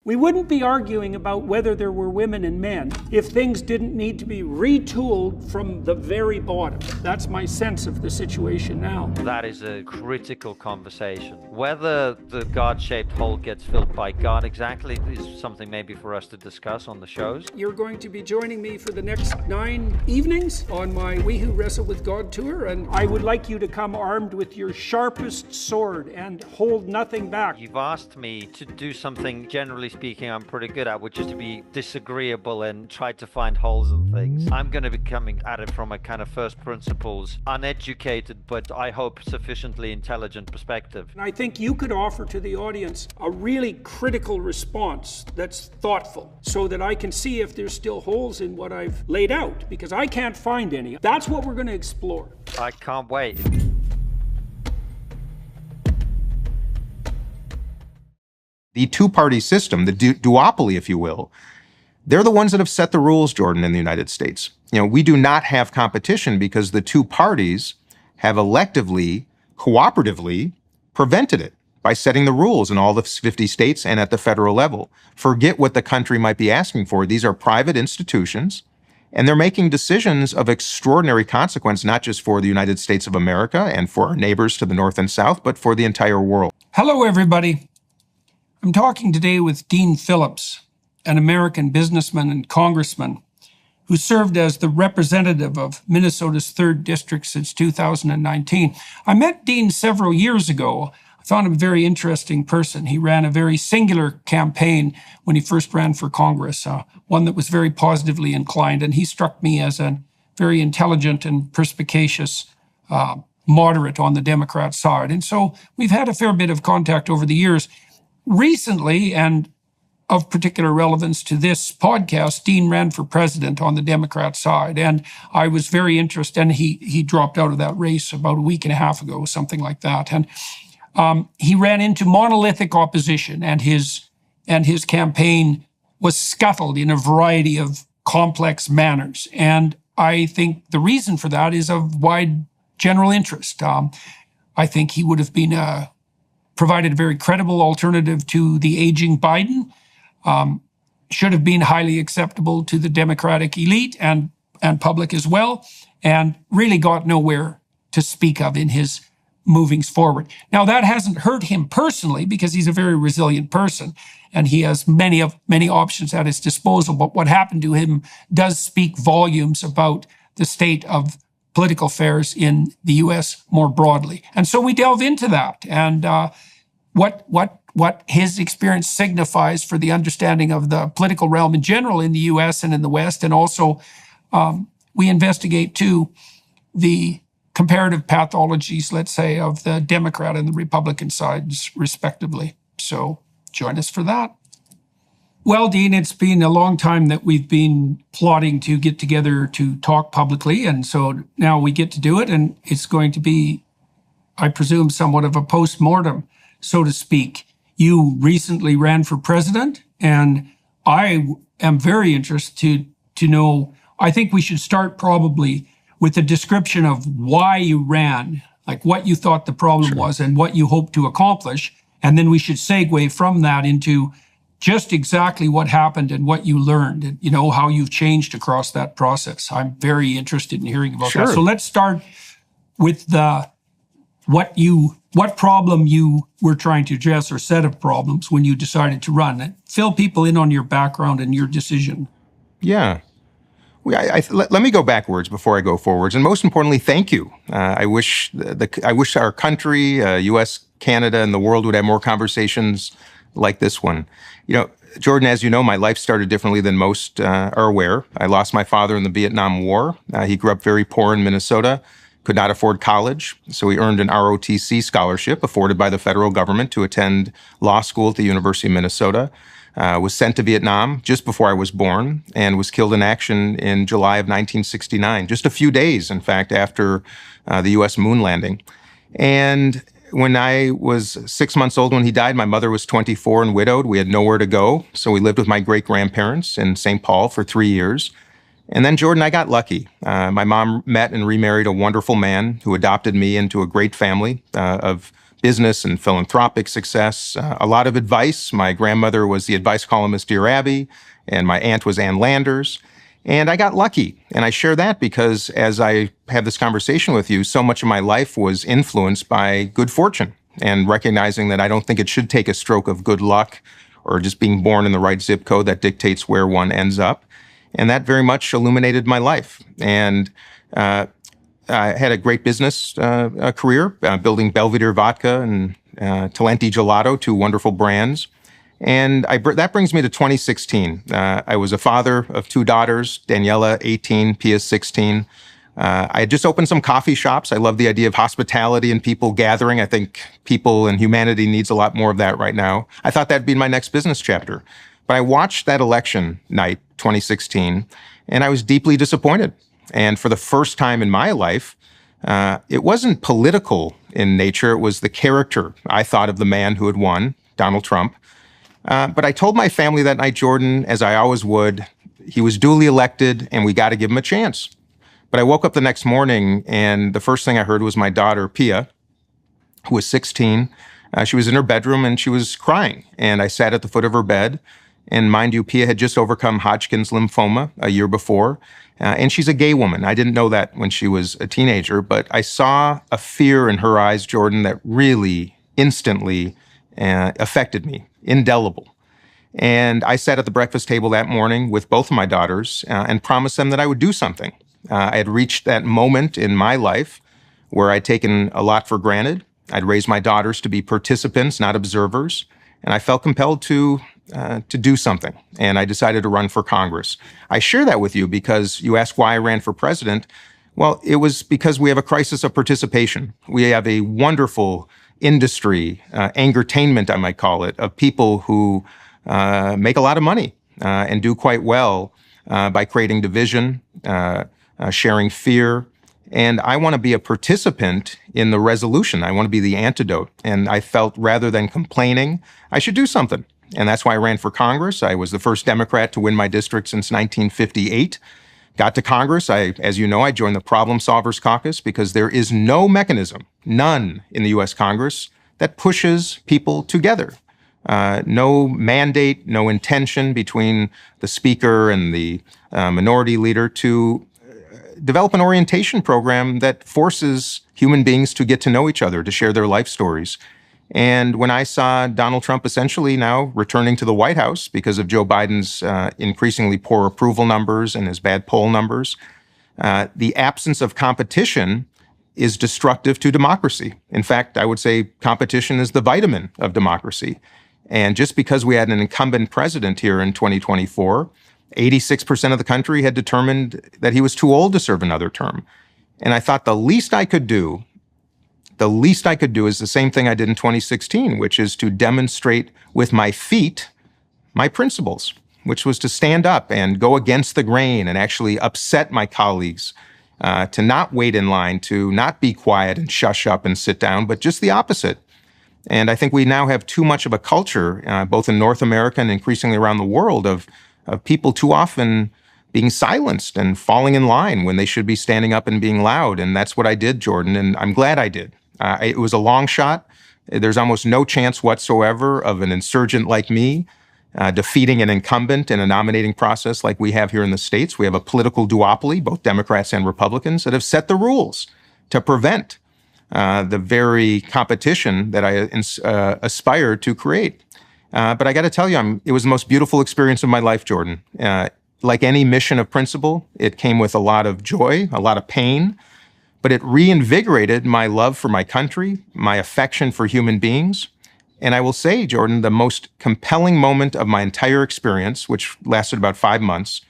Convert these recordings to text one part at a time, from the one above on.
We wouldn't be arguing about whether there were women and men if things didn't need to be retooled from the very bottom. That's my sense of the situation now. That is a critical conversation. Whether the God-shaped hole gets filled by God exactly is something maybe for us to discuss on the shows. You're going to be joining me for the next 9 evenings on my We Who Wrestle with God tour, and I would like you to come armed with your sharpest sword and hold nothing back. You've asked me to do something, generally speaking, I'm pretty good at, which is to be disagreeable and try to find holes in things. I'm going to be coming at it from a kind of first principles, uneducated, but I hope sufficiently intelligent perspective. And I think you could offer to the audience a really critical response that's thoughtful, so that I can see if there's still holes in what I've laid out, because I can't find any. That's what we're going to explore. I can't wait. The two-party system, the duopoly, if you will, they're the ones that have set the rules, Jordan, in the United States. You know, we do not have competition because the two parties have electively, cooperatively prevented it by setting the rules in all the 50 states and at the federal level. Forget what the country might be asking for. These are private institutions, and they're making decisions of extraordinary consequence, not just for the United States of America and for our neighbors to the north and south, but for the entire world. Hello, everybody. I'm talking today with Dean Phillips, an American businessman and congressman who served as the representative of Minnesota's 3rd District since 2019. I met Dean several years ago. I found him a very interesting person. He ran a very singular campaign when he first ran for Congress, one that was very positively inclined, and he struck me as a very intelligent and perspicacious moderate on the Democrat side. And so we've had a fair bit of contact over the years. Recently, and of particular relevance to this podcast, Dean ran for president on the Democrat side, and I was very interested, and he dropped out of that race about a week and a half ago, something like that. And he ran into monolithic opposition, and his campaign was scuttled in a variety of complex manners. And I think the reason for that is of wide general interest. I think he would have been provided a very credible alternative to the aging Biden, should have been highly acceptable to the Democratic elite and public as well, and really got nowhere to speak of in his movings forward. Now, that hasn't hurt him personally because he's a very resilient person and he has many options at his disposal. But what happened to him does speak volumes about the state of political affairs in the U.S. more broadly. And so we delve into that and what his experience signifies for the understanding of the political realm in general in the U.S. and in the West. And also we investigate, too, the comparative pathologies, let's say, of the Democrat and the Republican sides, respectively. So join us for that. Well, Dean, it's been a long time that we've been plotting to get together to talk publicly, and so now we get to do it, and it's going to be, I presume, somewhat of a post-mortem, so to speak. You recently ran for president, and I am very interested to know, I think we should start probably with a description of why you ran, like what you thought the problem was and what you hoped to accomplish, and then we should segue from that into just exactly what happened and what you learned and, you know, how you've changed across that process. I'm very interested in hearing about that. So let's start with what problem you were trying to address or set of problems when you decided to run. Fill people in on your background and your decision. Yeah. Let me go backwards before I go forwards. And most importantly, thank you. I wish our country, U.S., Canada, and the world would have more conversations like this one. You know, Jordan, as you know, my life started differently than most are aware. I lost my father in the Vietnam War. He grew up very poor in Minnesota, could not afford college, so he earned an ROTC scholarship afforded by the federal government to attend law school at the University of Minnesota. Was sent to Vietnam just before I was born and was killed in action in July of 1969, just a few days, in fact, after the U.S. moon landing. And when I was 6 months old when he died, my mother was 24 and widowed. We had nowhere to go, so we lived with my great-grandparents in St. Paul for 3 years. And then, Jordan, I got lucky. My mom met and remarried a wonderful man who adopted me into a great family of business and philanthropic success, a lot of advice. My grandmother was the advice columnist Dear Abby, and my aunt was Ann Landers. And I got lucky. And I share that because as I have this conversation with you, so much of my life was influenced by good fortune and recognizing that I don't think it should take a stroke of good luck or just being born in the right zip code that dictates where one ends up. And that very much illuminated my life. And I had a great business career, building Belvedere Vodka and Talenti Gelato, two wonderful brands. And that brings me to 2016. I was a father of two daughters, Daniela, 18, Pia, 16. I had just opened some coffee shops. I love the idea of hospitality and people gathering. I think people and humanity needs a lot more of that right now. I thought that'd be my next business chapter. But I watched that election night, 2016, and I was deeply disappointed. And for the first time in my life, it wasn't political in nature. It was the character I thought of the man who had won, Donald Trump. But I told my family that night, Jordan, as I always would, he was duly elected and we got to give him a chance. But I woke up the next morning and the first thing I heard was my daughter, Pia, who was 16. She was in her bedroom and she was crying. And I sat at the foot of her bed. And mind you, Pia had just overcome Hodgkin's lymphoma a year before. And she's a gay woman. I didn't know that when she was a teenager, but I saw a fear in her eyes, Jordan, that really instantly affected me, indelible. And I sat at the breakfast table that morning with both of my daughters and promised them that I would do something. I had reached that moment in my life where I'd taken a lot for granted. I'd raised my daughters to be participants, not observers. And I felt compelled to do something. And I decided to run for Congress. I share that with you because you asked why I ran for president. Well, it was because we have a crisis of participation. We have a wonderful industry, angertainment, I might call it, of people who make a lot of money and do quite well by creating division, sharing fear. And I want to be a participant in the resolution. I want to be the antidote. And I felt rather than complaining, I should do something. And that's why I ran for Congress. I was the first Democrat to win my district since 1958. Got to Congress. As you know, I joined the Problem Solvers Caucus because there is no mechanism, none in the U.S. Congress, that pushes people together. No mandate, no intention between the speaker and the minority leader to develop an orientation program that forces human beings to get to know each other, to share their life stories. And when I saw Donald Trump essentially now returning to the White House because of Joe Biden's increasingly poor approval numbers and his bad poll numbers, the absence of competition is destructive to democracy. In fact, I would say competition is the vitamin of democracy. And just because we had an incumbent president here in 2024, 86% of the country had determined that he was too old to serve another term. And I thought the least I could do is the same thing I did in 2016, which is to demonstrate with my feet my principles, which was to stand up and go against the grain and actually upset my colleagues, to not wait in line, to not be quiet and shush up and sit down, but just the opposite. And I think we now have too much of a culture, both in North America and increasingly around the world, of people too often being silenced and falling in line when they should be standing up and being loud. And that's what I did, Jordan, and I'm glad I did. It was a long shot. There's almost no chance whatsoever of an insurgent like me defeating an incumbent in a nominating process like we have here in the States. We have a political duopoly, both Democrats and Republicans, that have set the rules to prevent the very competition that I aspire to create. But I got to tell you, it was the most beautiful experience of my life, Jordan. Like any mission of principle, it came with a lot of joy, a lot of pain, but it reinvigorated my love for my country, my affection for human beings. And I will say, Jordan, the most compelling moment of my entire experience, which lasted about 5 months,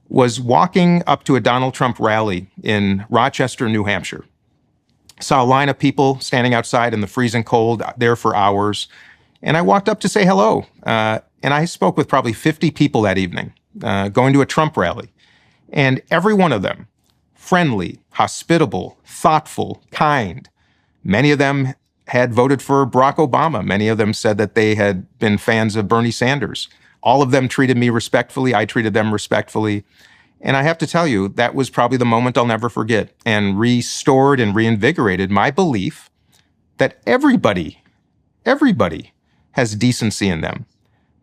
was walking up to a Donald Trump rally in Rochester, New Hampshire. Saw a line of people standing outside in the freezing cold there for hours. And I walked up to say hello. And I spoke with probably 50 people that evening, going to a Trump rally. And every one of them, friendly, hospitable, thoughtful, kind. Many of them had voted for Barack Obama. Many of them said that they had been fans of Bernie Sanders. All of them treated me respectfully. I treated them respectfully. And I have to tell you, that was probably the moment I'll never forget, and restored and reinvigorated my belief that everybody has decency in them.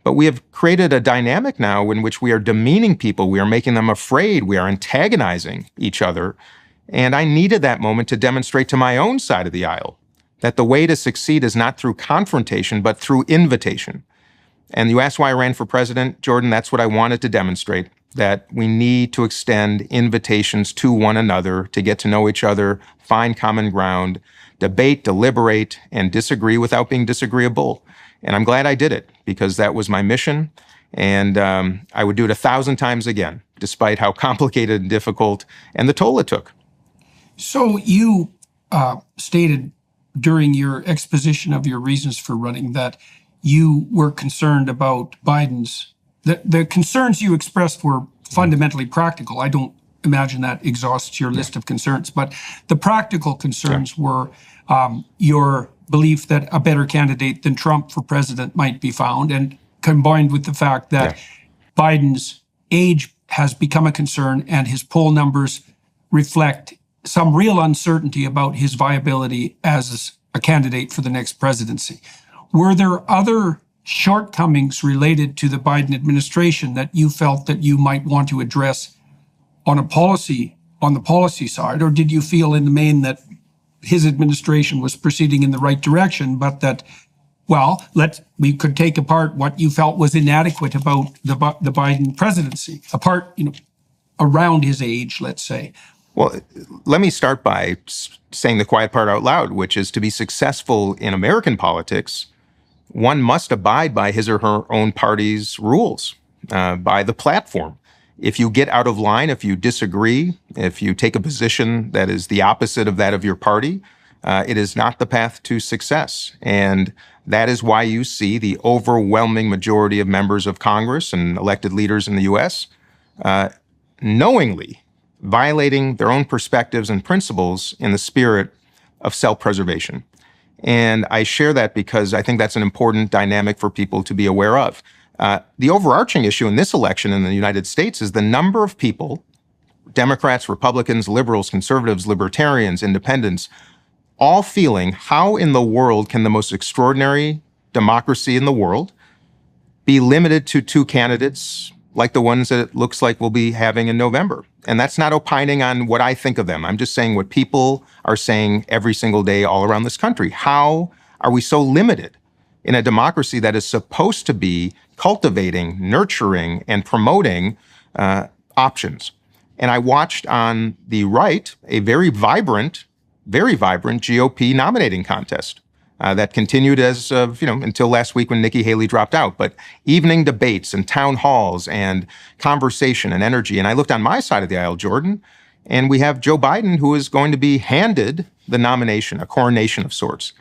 But we have created a dynamic now in which we are demeaning people. We are making them afraid. We are antagonizing each other. And I needed that moment to demonstrate to my own side of the aisle that the way to succeed is not through confrontation, but through invitation. And you asked why I ran for president, Jordan. That's what I wanted to demonstrate, that we need to extend invitations to one another to get to know each other, find common ground, debate, deliberate, and disagree without being disagreeable. And I'm glad I did it because that was my mission. And I would do it 1,000 times again, despite how complicated and difficult and the toll it took. So you stated during your exposition of your reasons for running that you were concerned about Biden's, the concerns you expressed were fundamentally practical. I don't imagine that exhausts your list of concerns, but the practical concerns were your belief that a better candidate than Trump for president might be found, and combined with the fact that Biden's age has become a concern and his poll numbers reflect some real uncertainty about his viability as a candidate for the next presidency. Were there other shortcomings related to the Biden administration that you felt that you might want to address on the policy side, or did you feel in the main that his administration was proceeding in the right direction, but that, well, we could take apart what you felt was inadequate about the Biden presidency, around his age, let's say? Well, let me start by saying the quiet part out loud, which is to be successful in American politics, one must abide by his or her own party's rules, by the platform. If you get out of line, if you disagree, if you take a position that is the opposite of that of your party, it is not the path to success. And that is why you see the overwhelming majority of members of Congress and elected leaders in the U.S. Knowingly violating their own perspectives and principles in the spirit of self-preservation. And I share that because I think that's an important dynamic for people to be aware of. The overarching issue in this election in the United States is the number of people, Democrats, Republicans, liberals, conservatives, libertarians, independents, all feeling how in the world can the most extraordinary democracy in the world be limited to two candidates like the ones that it looks like we'll be having in November. And that's not opining on what I think of them. I'm just saying what people are saying every single day all around this country. How are we so limited in a democracy that is supposed to be cultivating, nurturing, and promoting options? And I watched on the right a very vibrant GOP nominating contest that continued as of, until last week when Nikki Haley dropped out. But evening debates and town halls and conversation and energy. And I looked on my side of the aisle, Jordan, and we have Joe Biden, who is going to be handed the nomination, a coronation of sorts.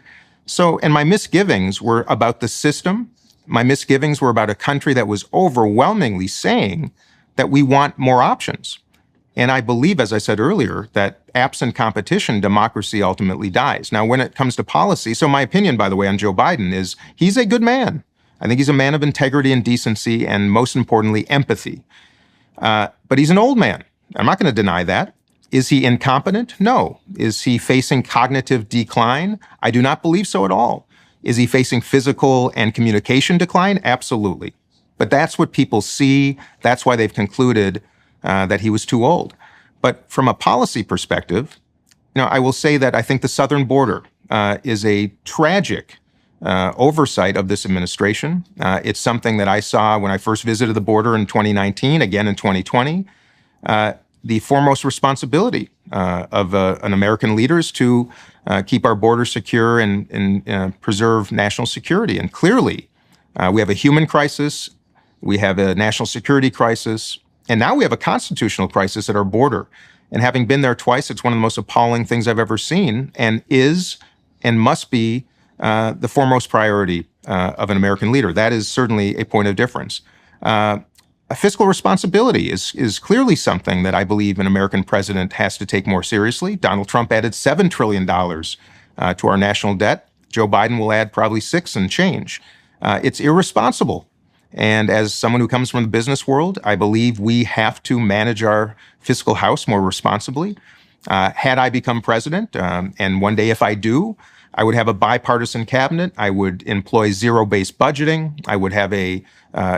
So, and my misgivings were about the system. My misgivings were about a country that was overwhelmingly saying that we want more options. And I believe, as I said earlier, that absent competition, democracy ultimately dies. Now, when it comes to policy, so my opinion, by the way, on Joe Biden is he's a good man. I think he's a man of integrity and decency and, most importantly, empathy. But he's an old man. I'm not going to deny that. Is he incompetent? No. Is he facing cognitive decline? I do not believe so at all. Is he facing physical and communication decline? Absolutely. But that's what people see. That's why they've concluded that he was too old. But from a policy perspective, I will say that I think the southern border is a tragic oversight of this administration. It's something that I saw when I first visited the border in 2019, again in 2020. The foremost responsibility of an American leader is to keep our border secure and preserve national security. And clearly, we have a human crisis, we have a national security crisis, and now we have a constitutional crisis at our border. And having been there twice, it's one of the most appalling things I've ever seen, and is and must be the foremost priority of an American leader. That is certainly a point of difference. A fiscal responsibility is clearly something that I believe an American president has to take more seriously. Donald Trump added $7 trillion to our national debt. Joe Biden will add probably $6 and change. It's irresponsible. And as someone who comes from the business world, I believe we have to manage our fiscal house more responsibly. Had I become president, and one day if I do, I would have a bipartisan cabinet. I would employ zero-based budgeting. I would have a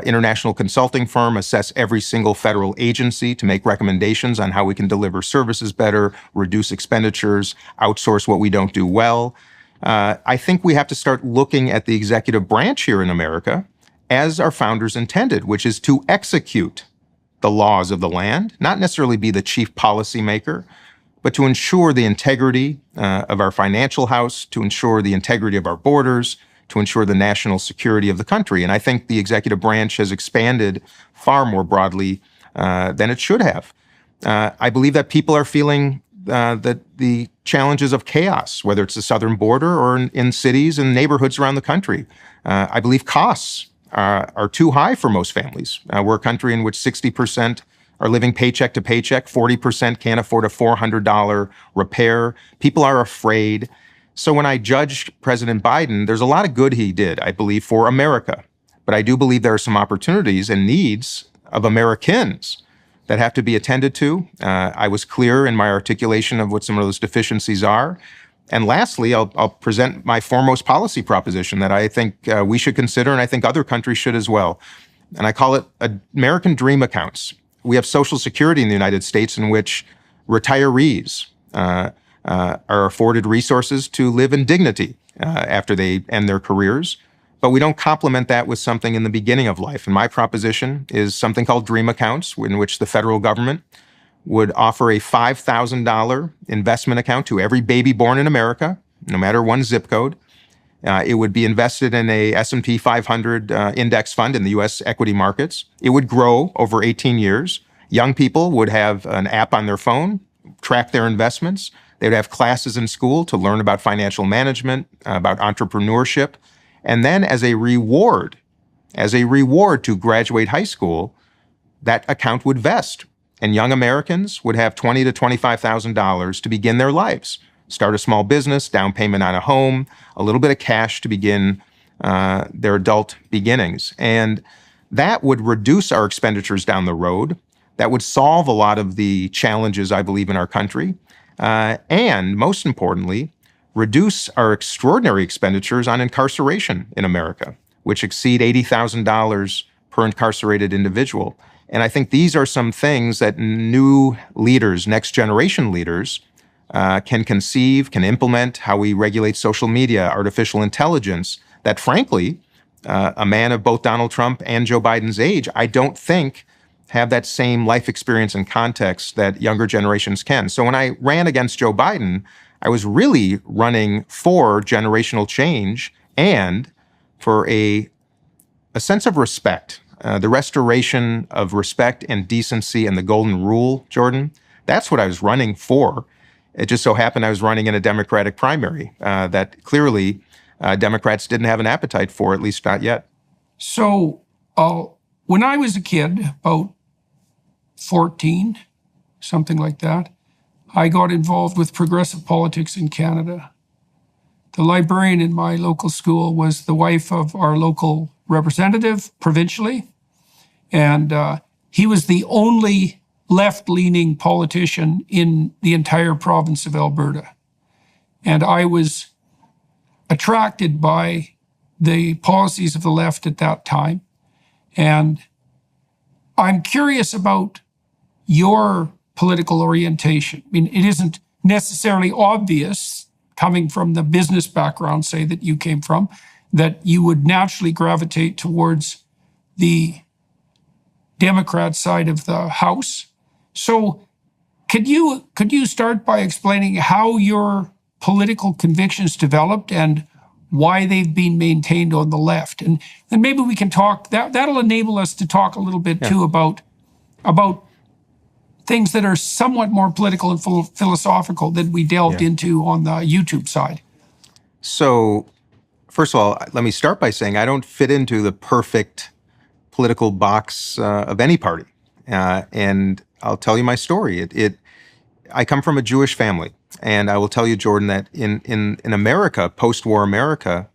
international consulting firm assess every single federal agency to make recommendations on how we can deliver services better, reduce expenditures, outsource what we don't do well. I think we have to start looking at the executive branch here in America as our founders intended, which is to execute the laws of the land, not necessarily be the chief policymaker, but to ensure the integrity of our financial house, to ensure the integrity of our borders, to ensure the national security of the country. And I think the executive branch has expanded far more broadly than it should have. I believe that people are feeling that the challenges of chaos, whether it's the southern border or in cities and neighborhoods around the country. I believe costs are too high for most families. We're a country in which 60% are living paycheck to paycheck, 40% can't afford a $400 repair. People are afraid. So when I judge President Biden, there's a lot of good he did, I believe, for America. But I do believe there are some opportunities and needs of Americans that have to be attended to. I was clear in my articulation of what some of those deficiencies are. And lastly, I'll present my foremost policy proposition that I think we should consider, and I think other countries should as well. And I call it American Dream Accounts. We have Social Security in the United States in which retirees are afforded resources to live in dignity after they end their careers. But we don't complement that with something in the beginning of life. And my proposition is something called Dream Accounts, in which the federal government would offer a $5,000 investment account to every baby born in America, no matter one zip code. It would be invested in a S&P 500 index fund in the U.S. equity markets. It would grow over 18 years. Young people would have an app on their phone, track their investments. They would have classes in school to learn about financial management, about entrepreneurship. And then as a reward to graduate high school, that account would vest. And young Americans would have $20,000 to $25,000 to begin their lives. Start a small business, down payment on a home, a little bit of cash to begin their adult beginnings. And that would reduce our expenditures down the road. That would solve a lot of the challenges, I believe, in our country. And most importantly, reduce our extraordinary expenditures on incarceration in America, which exceed $80,000 per incarcerated individual. And I think these are some things that new leaders, next generation leaders, can conceive, can implement, how we regulate social media, artificial intelligence, that frankly, a man of both Donald Trump and Joe Biden's age, I don't think have that same life experience and context that younger generations can. So when I ran against Joe Biden, I was really running for generational change and for a sense of respect, the restoration of respect and decency and the golden rule, Jordan. That's what I was running for. It just so happened I was running in a Democratic primary that clearly Democrats didn't have an appetite for, at least not yet. So when I was a kid, about 14, something like that, I got involved with progressive politics in Canada. The librarian in my local school was the wife of our local representative provincially, and he was the only left-leaning politician in the entire province of Alberta. And I was attracted by the policies of the left at that time. And I'm curious about your political orientation. I mean, it isn't necessarily obvious, coming from the business background, say, that you came from, that you would naturally gravitate towards the Democrat side of the House. So could you start by explaining how your political convictions developed and why they've been maintained on the left? And then maybe we can talk, that'll enable us to talk a little bit too about things that are somewhat more political and philosophical than we delved into on the YouTube side. So first of all, let me start by saying I don't fit into the perfect political box of any party. And I'll tell you my story. I come from a Jewish family. And I will tell you, Jordan, that in America, post-war America,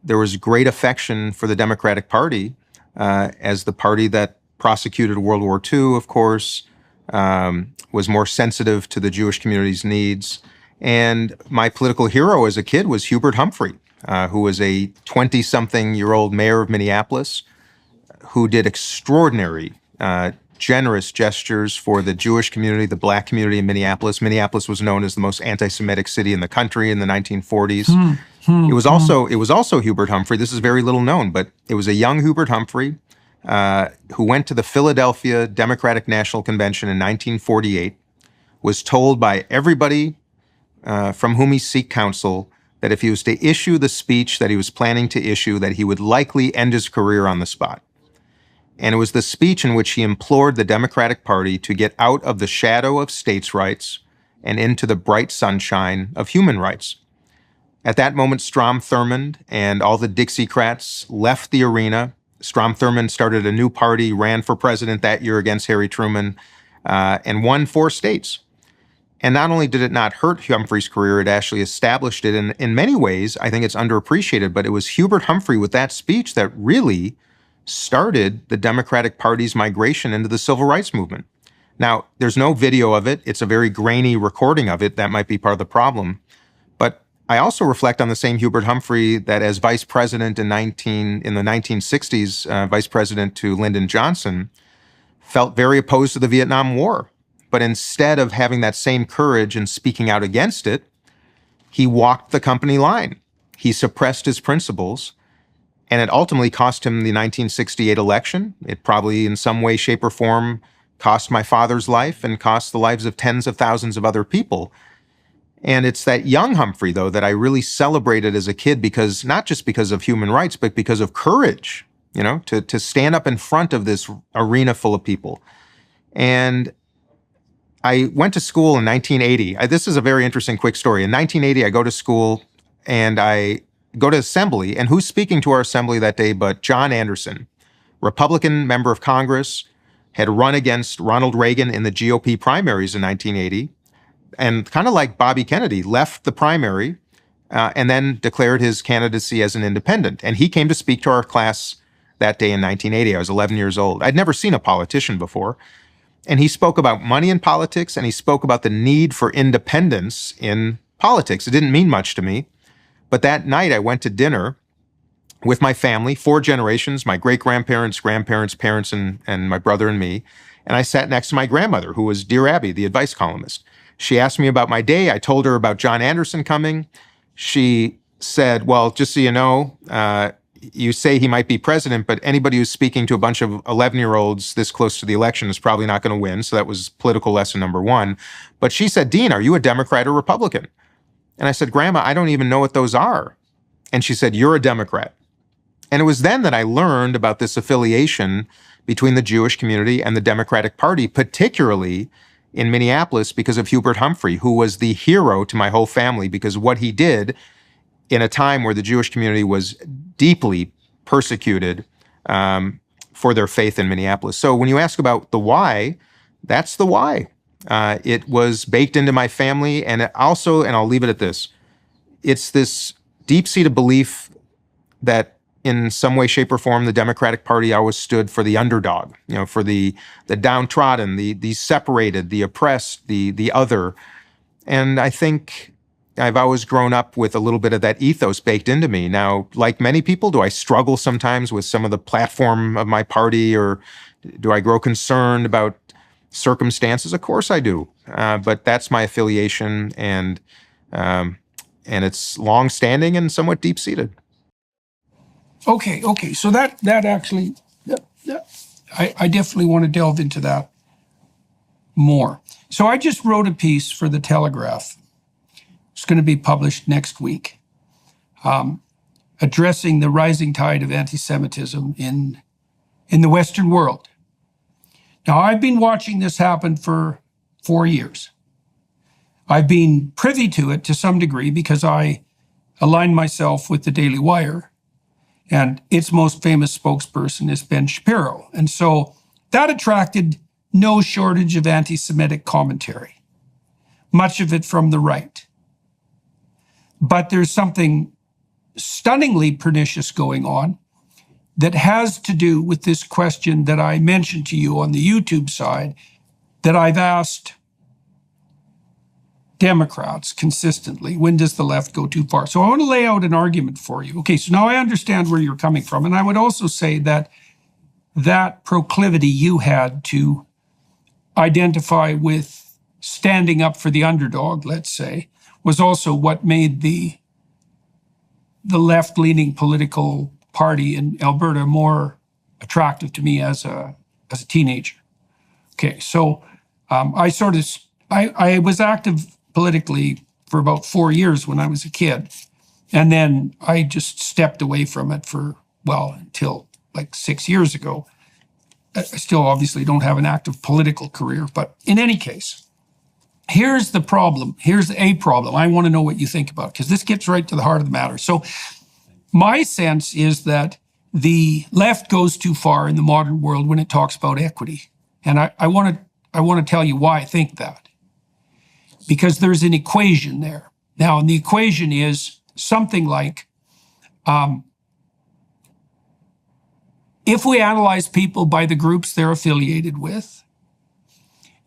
there was great affection for the Democratic Party as the party that prosecuted World War II, of course, was more sensitive to the Jewish community's needs. And my political hero as a kid was Hubert Humphrey, who was a 20-something-year-old mayor of Minneapolis who did extraordinary, generous gestures for the Jewish community, the Black community in Minneapolis. Minneapolis was known as the most anti-Semitic city in the country in the 1940s. It was also Hubert Humphrey. This is very little known, but it was a young Hubert Humphrey who went to the Philadelphia Democratic National Convention in 1948, was told by everybody from whom he sought counsel that if he was to issue the speech that he was planning to issue, that he would likely end his career on the spot. And it was the speech in which he implored the Democratic Party to get out of the shadow of states' rights and into the bright sunshine of human rights. At that moment, Strom Thurmond and all the Dixiecrats left the arena. Strom Thurmond started a new party, ran for president that year against Harry Truman, and won 4 states. And not only did it not hurt Humphrey's career, it actually established it. And in many ways, I think it's underappreciated, but it was Hubert Humphrey with that speech that really started the Democratic Party's migration into the civil rights movement. Now, there's no video of it. It's a very grainy recording of it. That might be part of the problem. But I also reflect on the same Hubert Humphrey that as vice president in the 1960s, vice president to Lyndon Johnson, felt very opposed to the Vietnam War. But instead of having that same courage and speaking out against it, he walked the company line. He suppressed his principles, and it ultimately cost him the 1968 election. It probably in some way, shape, or form cost my father's life and cost the lives of tens of thousands of other people. And it's that young Humphrey, though, that I really celebrated as a kid because not just because of human rights, but because of courage, to stand up in front of this arena full of people. And I went to school in 1980. This is a very interesting quick story. In 1980, I go to school and I go to assembly. And who's speaking to our assembly that day but John Anderson, Republican member of Congress, had run against Ronald Reagan in the GOP primaries in 1980. And kind of like Bobby Kennedy, left the primary and then declared his candidacy as an independent. And he came to speak to our class that day in 1980. I was 11 years old. I'd never seen a politician before. And he spoke about money in politics, and he spoke about the need for independence in politics. It didn't mean much to me. But that night, I went to dinner with my family, 4 generations, my great-grandparents, grandparents, parents, and my brother and me. And I sat next to my grandmother, who was Dear Abby, the advice columnist. She asked me about my day. I told her about John Anderson coming. She said, well, just so you know, you say he might be president, but anybody who's speaking to a bunch of 11-year-olds this close to the election is probably not going to win. So that was political lesson number 1. But she said, Dean, are you a Democrat or Republican? And I said, Grandma, I don't even know what those are. And she said, you're a Democrat. And it was then that I learned about this affiliation between the Jewish community and the Democratic Party, particularly in Minneapolis because of Hubert Humphrey, who was the hero to my whole family because what he did in a time where the Jewish community was deeply persecuted for their faith in Minneapolis. So when you ask about the why, that's the why. It was baked into my family, and it also, and I'll leave it at this, it's this deep-seated belief that in some way, shape, or form, the Democratic Party always stood for the underdog, for the downtrodden, the separated, the oppressed, the other. And I think I've always grown up with a little bit of that ethos baked into me. Now, like many people, do I struggle sometimes with some of the platform of my party, or do I grow concerned about circumstances? Of course I do. But that's my affiliation, and it's long-standing and somewhat deep-seated. Okay. So that actually, I definitely want to delve into that more. So I just wrote a piece for the Telegraph. It's going to be published next week, addressing the rising tide of anti-Semitism in the Western world. Now, I've been watching this happen for 4 years. I've been privy to it to some degree because I aligned myself with the Daily Wire, and its most famous spokesperson is Ben Shapiro. And so that attracted no shortage of anti-Semitic commentary, much of it from the right. But there's something stunningly pernicious going on that has to do with this question that I mentioned to you on the YouTube side that I've asked Democrats consistently. When does the left go too far? So I want to lay out an argument for you. Okay, so now I understand where you're coming from. And I would also say that that proclivity you had to identify with standing up for the underdog, let's say, was also what made the left-leaning political party in Alberta more attractive to me as a teenager. Okay, so I was active politically for about 4 years when I was a kid. And then I just stepped away from it until like 6 years ago. I still obviously don't have an active political career, but in any case, here's the problem. Here's a problem. I want to know what you think about, because this gets right to the heart of the matter. So my sense is that the left goes too far in the modern world when it talks about equity. And I want to tell you why I think that. Because there's an equation there. Now, and the equation is something like, if we analyze people by the groups they're affiliated with,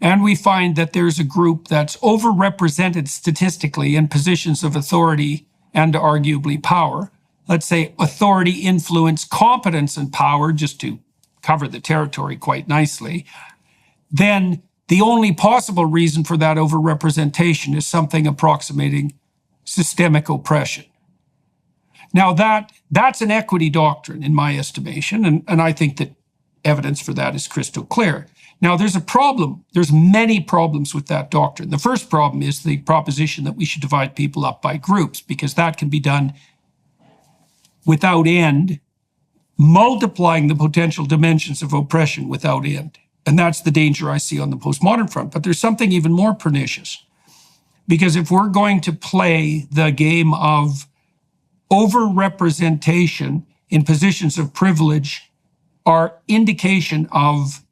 and we find that there's a group that's overrepresented statistically in positions of authority and arguably power, let's say authority, influence, competence, and power, just to cover the territory quite nicely, then the only possible reason for that overrepresentation is something approximating systemic oppression. Now, that's an equity doctrine in my estimation, and I think that evidence for that is crystal clear. Now, there's a problem. There's many problems with that doctrine. The first problem is the proposition that we should divide people up by groups, because that can be done without end, multiplying the potential dimensions of oppression without end. And that's the danger I see on the postmodern front. But there's something even more pernicious. Because if we're going to play the game of overrepresentation in positions of privilege are indication of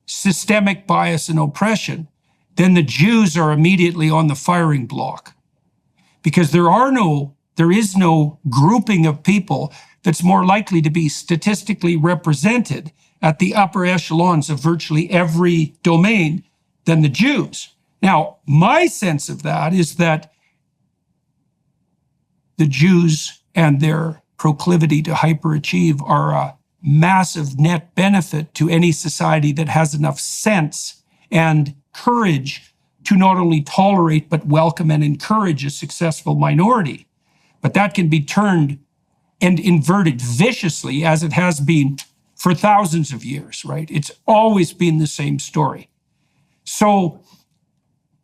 systemic bias and oppression, then the Jews are immediately on the firing block. Because there is no grouping of people that's more likely to be statistically represented at the upper echelons of virtually every domain than the Jews. Now, my sense of that is that the Jews and their proclivity to hyperachieve are a massive net benefit to any society that has enough sense and courage to not only tolerate but welcome and encourage a successful minority. But that can be turned and inverted viciously, as it has been for thousands of years, right? It's always been the same story. So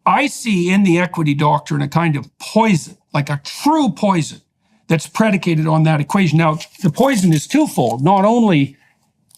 I see in the equity doctrine a kind of poison, like a true poison, that's predicated on that equation. Now, the poison is twofold. Not only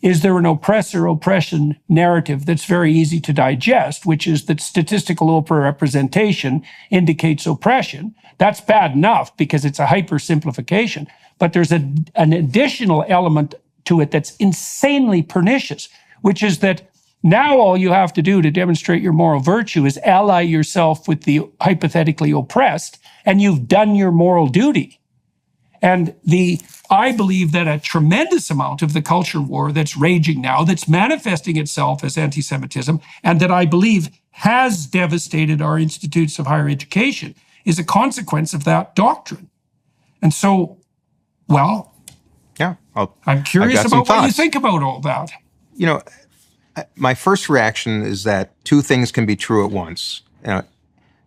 is there an oppressor-oppression narrative that's very easy to digest, which is that statistical overrepresentation indicates oppression. That's bad enough because it's a hypersimplification. But there's an additional element to it that's insanely pernicious, which is that now all you have to do to demonstrate your moral virtue is ally yourself with the hypothetically oppressed, and you've done your moral duty. And I believe that a tremendous amount of the culture war that's raging now, that's manifesting itself as anti-Semitism, and that I believe has devastated our institutes of higher education, is a consequence of that doctrine. And so, well, yeah, I'm curious about what you think about all that. You know, my first reaction is that two things can be true at once.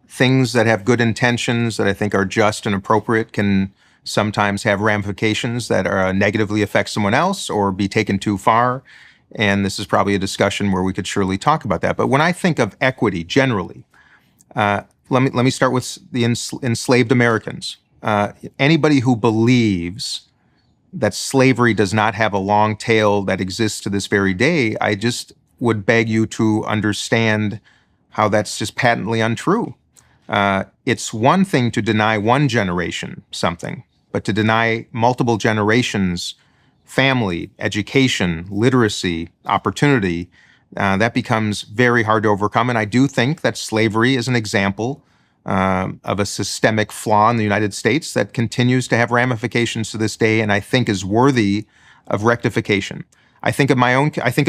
Things that have good intentions that I think are just and appropriate can sometimes have ramifications that negatively affect someone else or be taken too far. And this is probably a discussion where we could surely talk about that. But when I think of equity generally, let me start with the enslaved Americans. Anybody who believes that slavery does not have a long tail that exists to this very day, I just would beg you to understand how that's just patently untrue. It's one thing to deny one generation something, but to deny multiple generations family, education, literacy, opportunity, that becomes very hard to overcome. And I do think that slavery is an example of a systemic flaw in the United States that continues to have ramifications to this day, and I think is worthy of rectification. I think of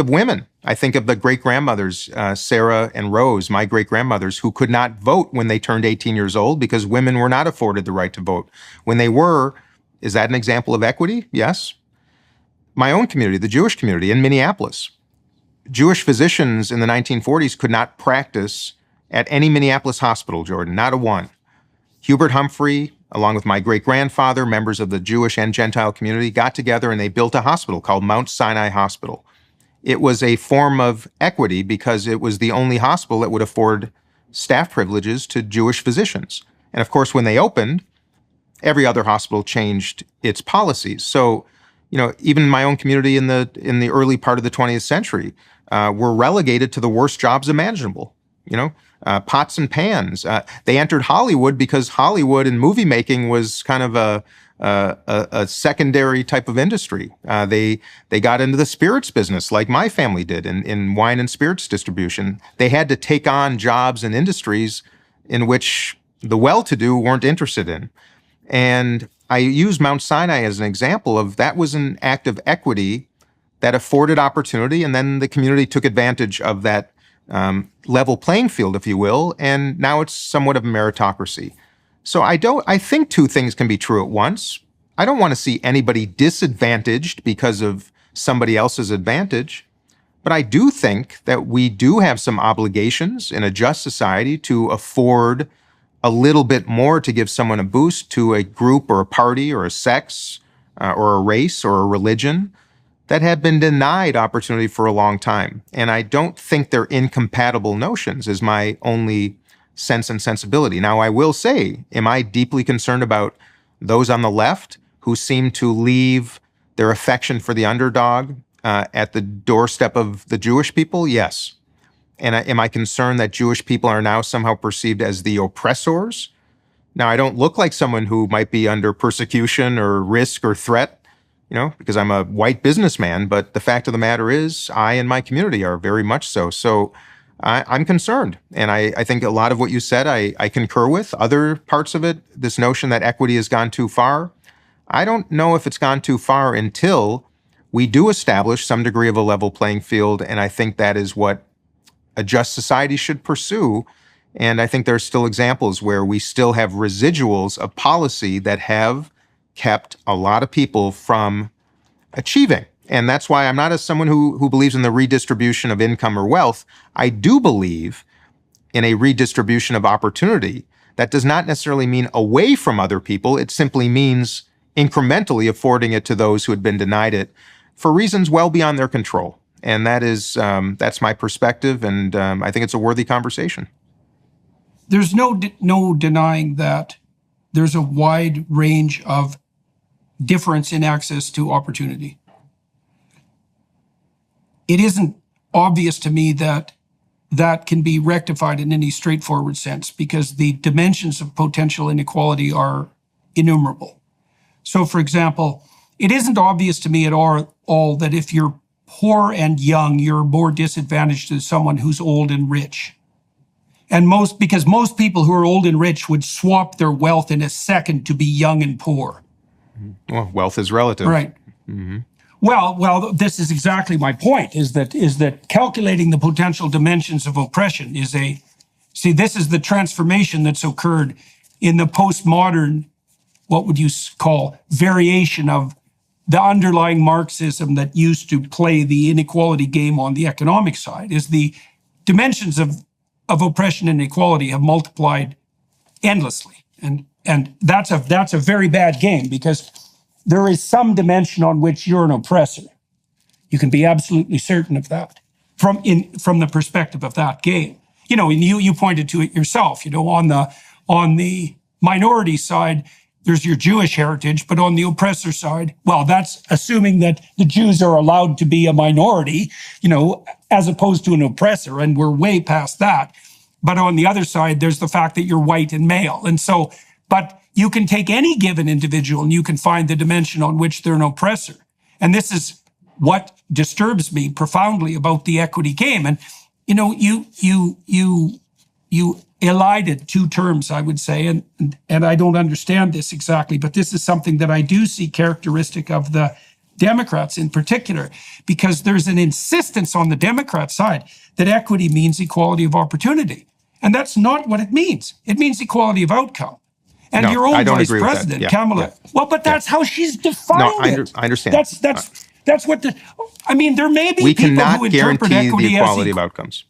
women. I think of the great-grandmothers, Sarah and Rose, my great-grandmothers, who could not vote when they turned 18 years old because women were not afforded the right to vote. When they were, is that an example of equity? Yes. My own community, the Jewish community in Minneapolis. Jewish physicians in the 1940s could not practice at any Minneapolis hospital, Jordan, not a one. Hubert Humphrey, along with my great-grandfather, members of the Jewish and Gentile community, got together and they built a hospital called Mount Sinai Hospital. It was a form of equity because it was the only hospital that would afford staff privileges to Jewish physicians. And of course, when they opened, every other hospital changed its policies. So, even in my own community in the early part of the 20th century, were relegated to the worst jobs imaginable. Pots and pans. They entered Hollywood because Hollywood and movie making was kind of a secondary type of industry. They got into the spirits business like my family did in wine and spirits distribution. They had to take on jobs and industries in which the well-to-do weren't interested in. And I use Mount Sinai as an example of that was an act of equity that afforded opportunity, and then the community took advantage of that level playing field, if you will, and now it's somewhat of a meritocracy. So I think two things can be true at once. I don't want to see anybody disadvantaged because of somebody else's advantage, but I do think that we do have some obligations in a just society to afford a little bit more to give someone a boost to a group or a party or a sex or a race or a religion that have been denied opportunity for a long time. And I don't think they're incompatible notions is my only sense and sensibility. Now, I will say, am I deeply concerned about those on the left who seem to leave their affection for the underdog at the doorstep of the Jewish people? Yes. And am I concerned that Jewish people are now somehow perceived as the oppressors? Now, I don't look like someone who might be under persecution or risk or threat, because I'm a white businessman. But the fact of the matter is, I and my community are very much so. So I'm concerned. And I think a lot of what you said, I concur with. Other parts of it, this notion that equity has gone too far, I don't know if it's gone too far until we do establish some degree of a level playing field. And I think that is what a just society should pursue. And I think there are still examples where we still have residuals of policy that have kept a lot of people from achieving. And that's why I'm not as someone who believes in the redistribution of income or wealth. I do believe in a redistribution of opportunity. That does not necessarily mean away from other people. It simply means incrementally affording it to those who had been denied it for reasons well beyond their control. And that's my perspective, and I think it's a worthy conversation. There's no denying that there's a wide range of difference in access to opportunity. It isn't obvious to me that that can be rectified in any straightforward sense because the dimensions of potential inequality are innumerable. So, for example, it isn't obvious to me at all that if you're poor and young, you're more disadvantaged than someone who's old and rich. And because most people who are old and rich would swap their wealth in a second to be young and poor. Well, wealth is relative. Right. Mm-hmm. Well, this is exactly my point, is that calculating the potential dimensions of oppression this is the transformation that's occurred in the postmodern, what would you call, variation of the underlying Marxism that used to play the inequality game on the economic side, is the dimensions of oppression and inequality have multiplied endlessly. And that's a very bad game because there is some dimension on which you're an oppressor. You can be absolutely certain of that from the perspective of that game. And you pointed to it yourself, on the minority side, there's your Jewish heritage, but on the oppressor side, well, that's assuming that the Jews are allowed to be a minority, as opposed to an oppressor, and we're way past that. But on the other side, there's the fact that you're white and male. And so, but you can take any given individual and you can find the dimension on which they're an oppressor. And this is what disturbs me profoundly about the equity game. And, you elided two terms, I would say, and I don't understand this exactly, but this is something that I do see characteristic of the Democrats in particular, because there's an insistence on the Democrat side that equity means equality of opportunity. And that's not what it means. It means equality of outcome. And No, your own I don't vice agree with that. president, Yeah, Kamala, yeah. well, but that's how she's defined it. I understand. That's what the, I mean, there may be We people cannot who interpret guarantee equity the as equality of equal. outcomes.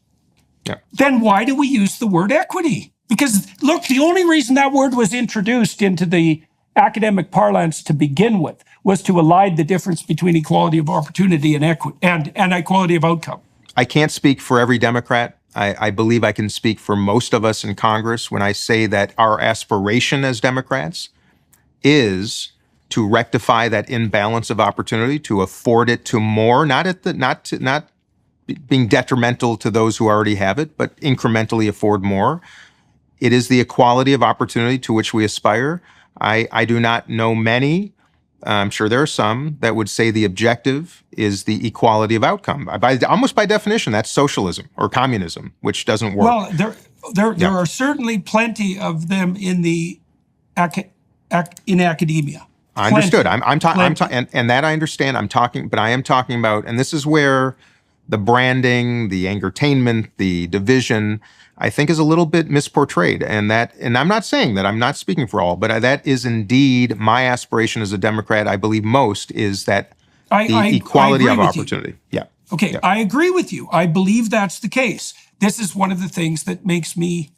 Yeah. Then why do we use the word equity? Because look, the only reason that word was introduced into the academic parlance to begin with was to elide the difference between equality of opportunity and equity and equality of outcome. I can't speak for every Democrat. I believe I can speak for most of us in Congress when I say that our aspiration as Democrats is to rectify that imbalance of opportunity, to afford it to more, not being detrimental to those who already have it, but incrementally afford more. It is the equality of opportunity to which we aspire. I do not know many, I'm sure there are some, that would say the objective is the equality of outcome. Almost by definition, that's socialism or communism, which doesn't work. Well, there are certainly plenty of them in the in academia. I understood. I'm talking, and that I understand. But I am talking about, and this is where the branding, the angertainment, the division, I think is a little bit misportrayed. And I'm not saying that, I'm not speaking for all, but that is indeed my aspiration as a Democrat. I believe most is that the equality of opportunity. Yeah. Okay, yeah. I agree with you. I believe that's the case. This is one of the things that makes me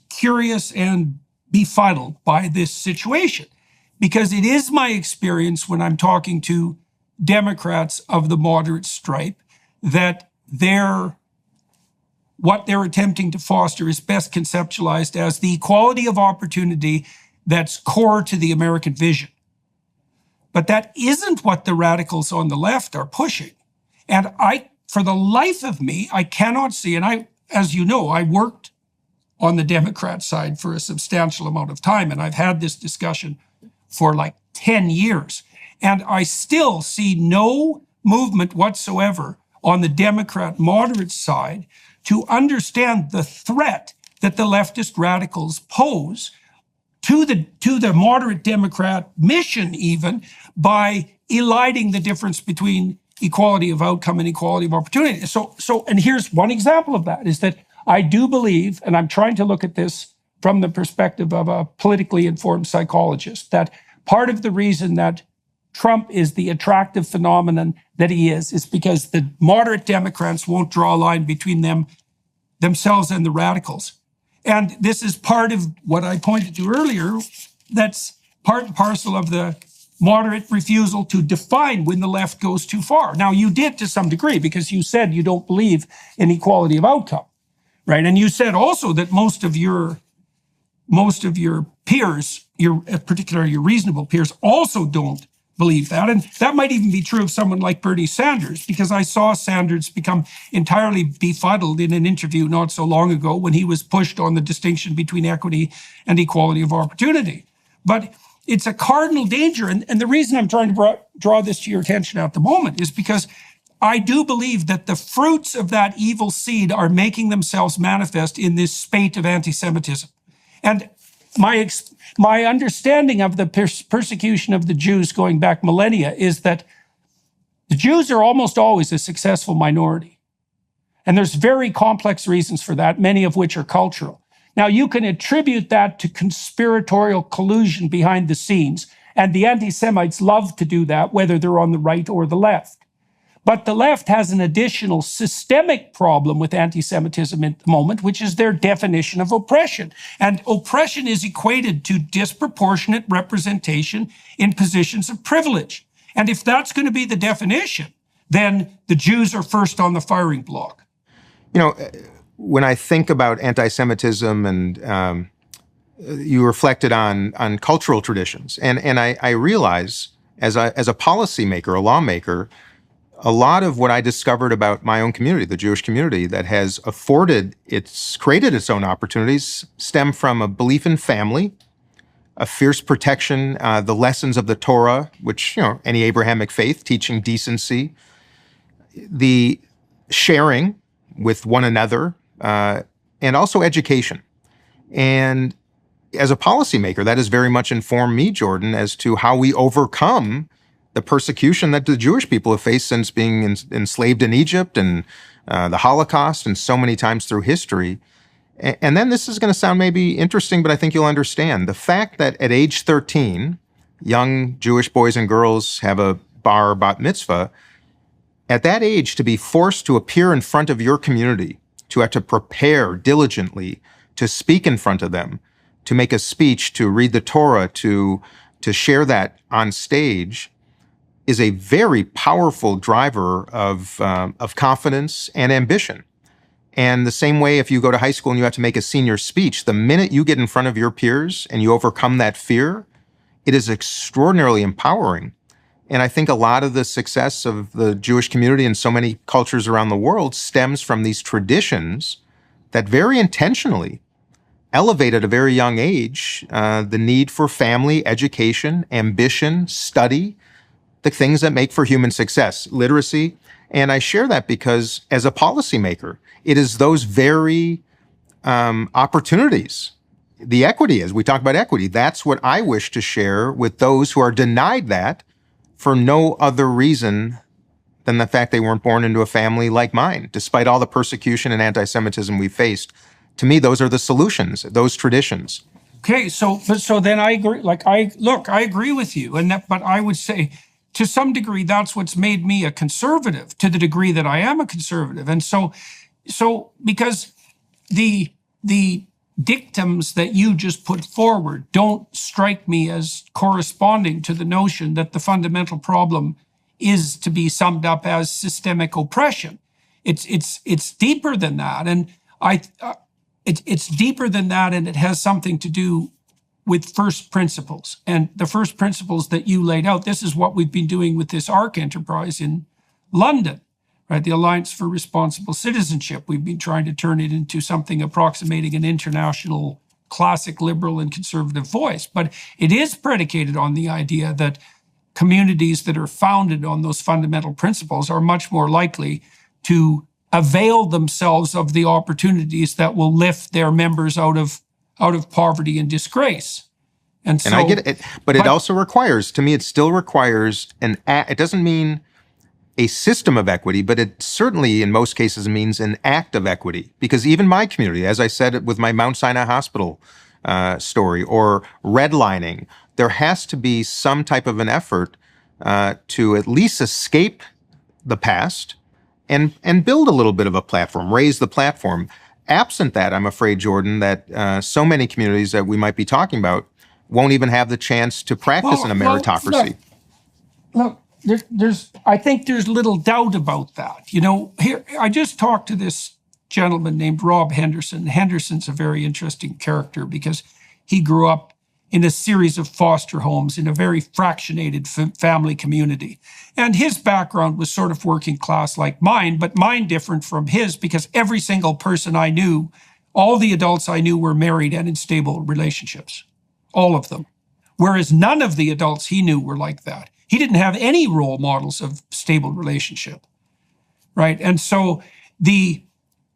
curious and befuddled by this situation, because it is my experience when I'm talking to Democrats of the moderate stripe that what they're attempting to foster is best conceptualized as the equality of opportunity that's core to the American vision. But that isn't what the radicals on the left are pushing. And for the life of me, I cannot see, and as you know, I worked on the Democrat side for a substantial amount of time, and I've had this discussion for like 10 years. And I still see no movement whatsoever on the Democrat moderate side to understand the threat that the leftist radicals pose to the moderate Democrat mission, even by eliding the difference between equality of outcome and equality of opportunity. And here's one example of that, is that I do believe, and I'm trying to look at this from the perspective of a politically informed psychologist, that part of the reason that Trump is the attractive phenomenon that he is because the moderate Democrats won't draw a line between themselves and the radicals. And this is part of what I pointed to earlier, that's part and parcel of the moderate refusal to define when the left goes too far. Now, you did to some degree, because you said you don't believe in equality of outcome, right? And you said also that most of your peers, particularly your reasonable peers, also don't believe that. And that might even be true of someone like Bernie Sanders, because I saw Sanders become entirely befuddled in an interview not so long ago when he was pushed on the distinction between equity and equality of opportunity. But it's a cardinal danger. And the reason I'm trying to draw this to your attention at the moment is because I do believe that the fruits of that evil seed are making themselves manifest in this spate of anti-Semitism. And my understanding of the persecution of the Jews going back millennia is that the Jews are almost always a successful minority. And there's very complex reasons for that, many of which are cultural. Now, you can attribute that to conspiratorial collusion behind the scenes, and the anti-Semites love to do that, whether they're on the right or the left. But the left has an additional systemic problem with anti-Semitism at the moment, which is their definition of oppression. And oppression is equated to disproportionate representation in positions of privilege. And if that's going to be the definition, then the Jews are first on the firing block. You know, when I think about anti-Semitism, and you reflected on cultural traditions, and I realize as a policymaker, a lawmaker, a lot of what I discovered about my own community, the Jewish community, that has created its own opportunities, stem from a belief in family, a fierce protection, the lessons of the Torah, which, any Abrahamic faith, teaching decency, the sharing with one another, and also education. And as a policymaker, that has very much informed me, Jordan, as to how we overcome the persecution that the Jewish people have faced since being enslaved in Egypt and the Holocaust and so many times through history. And then this is going to sound maybe interesting, but I think you'll understand. The fact that at age 13, young Jewish boys and girls have a bar bat mitzvah, at that age, to be forced to appear in front of your community, to have to prepare diligently, to speak in front of them, to make a speech, to read the Torah, to share that on stage, is a very powerful driver of confidence and ambition. And the same way, if you go to high school and you have to make a senior speech, the minute you get in front of your peers and you overcome that fear, it is extraordinarily empowering. And I think a lot of the success of the Jewish community in so many cultures around the world stems from these traditions that very intentionally elevate at a very young age the need for family, education, ambition, study, the things that make for human success, literacy. And I share that because as a policymaker, it is those very opportunities. The equity is, we talk about equity. That's what I wish to share with those who are denied that for no other reason than the fact they weren't born into a family like mine, despite all the persecution and anti-Semitism we faced. To me, those are the solutions, those traditions. Okay, so then I agree. I agree with you, but I would say, to some degree, that's what's made me a conservative, to the degree that I am a conservative. And so because the dictums that you just put forward don't strike me as corresponding to the notion that the fundamental problem is to be summed up as systemic oppression. It's deeper than that, and it's deeper than that, and it has something to do with first principles. And the first principles that you laid out, this is what we've been doing with this ARC enterprise in London, right? The Alliance for Responsible Citizenship. We've been trying to turn it into something approximating an international classic liberal and conservative voice. But it is predicated on the idea that communities that are founded on those fundamental principles are much more likely to avail themselves of the opportunities that will lift their members out of poverty and disgrace. And so, I get it, but it also requires, to me, it still requires it doesn't mean a system of equity, but it certainly in most cases means an act of equity. Because even my community, as I said with my Mount Sinai Hospital story, or redlining, there has to be some type of an effort to at least escape the past and build a little bit of a platform, raise the platform. Absent that, I'm afraid, Jordan, that so many communities that we might be talking about won't even have the chance to practice in a meritocracy. Look, I think there's little doubt about that. You know, here I just talked to this gentleman named Rob Henderson. Henderson's a very interesting character because he grew up in a series of foster homes in a very fractionated family community. And his background was sort of working class like mine, but mine different from his because every single person I knew, all the adults I knew were married and in stable relationships. All of them. Whereas none of the adults he knew were like that. He didn't have any role models of stable relationship, right? And so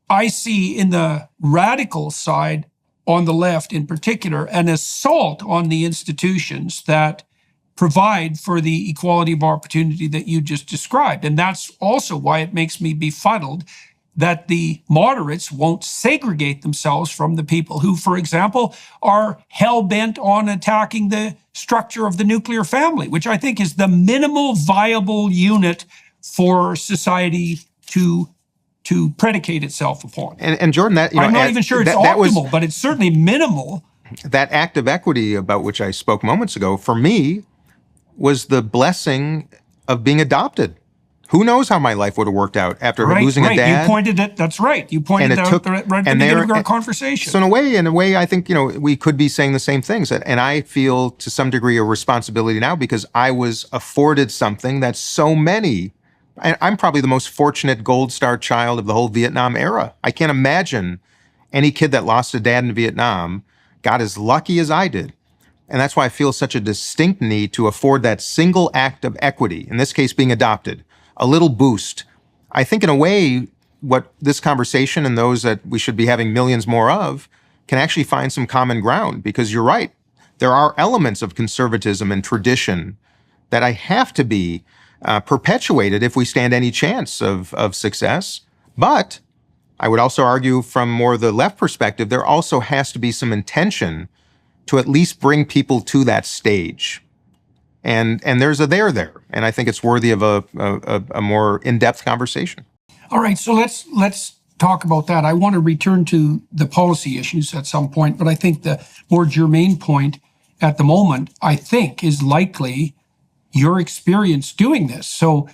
I see in the radical side, on the left in particular, an assault on the institutions that provide for the equality of opportunity that you just described. And that's also why it makes me befuddled that the moderates won't segregate themselves from the people who, for example, are hell-bent on attacking the structure of the nuclear family, which I think is the minimal viable unit for society to predicate itself upon. And Jordan, that I'm not even sure it's optimal, but it's certainly minimal. That act of equity about which I spoke moments ago, for me, was the blessing of being adopted. Who knows how my life would have worked out after losing a dad? You pointed it. That's right. You pointed out right at the beginning of our conversation. So in a way, I think we could be saying the same things. And I feel to some degree a responsibility now because I was afforded something that so many. I'm probably the most fortunate Gold Star child of the whole Vietnam era. I can't imagine any kid that lost a dad in Vietnam got as lucky as I did. And that's why I feel such a distinct need to afford that single act of equity, in this case being adopted, a little boost. I think in a way, what this conversation and those that we should be having millions more of, can actually find some common ground, because you're right. There are elements of conservatism and tradition that I have to be perpetuated if we stand any chance of success. But I would also argue from more the left perspective, there also has to be some intention to at least bring people to that stage. And there's a there. And I think it's worthy of a more in-depth conversation. All right, so let's talk about that. I want to return to the policy issues at some point, but I think the more germane point at the moment, I think, is likely your experience doing this. So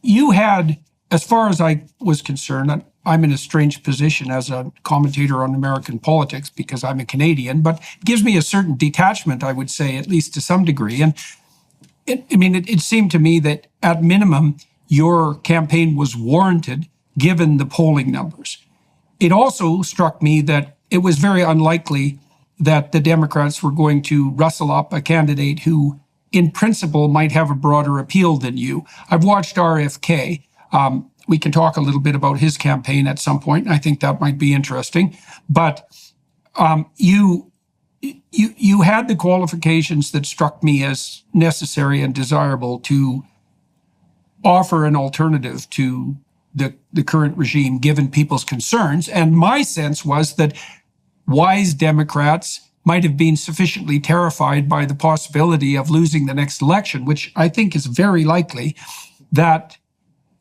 you had, as far as I was concerned, I'm in a strange position as a commentator on American politics because I'm a Canadian, but it gives me a certain detachment, I would say, at least to some degree. And it seemed to me that at minimum, your campaign was warranted given the polling numbers. It also struck me that it was very unlikely that the Democrats were going to rustle up a candidate who, in principle, might have a broader appeal than you. I've watched RFK. We can talk a little bit about his campaign at some point. I think that might be interesting. But you had the qualifications that struck me as necessary and desirable to offer an alternative to the current regime, given people's concerns. And my sense was that wise Democrats might have been sufficiently terrified by the possibility of losing the next election, which I think is very likely, that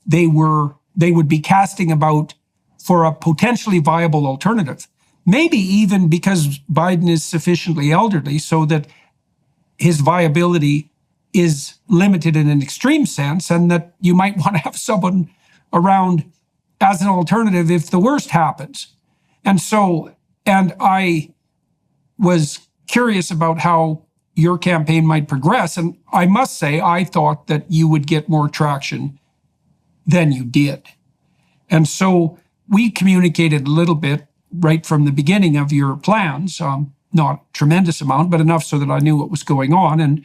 they would be casting about for a potentially viable alternative. Maybe even because Biden is sufficiently elderly so that his viability is limited in an extreme sense, and that you might want to have someone around as an alternative if the worst happens. And I was curious about how your campaign might progress. And I must say, I thought that you would get more traction than you did. And so we communicated a little bit right from the beginning of your plans, not a tremendous amount, but enough so that I knew what was going on. And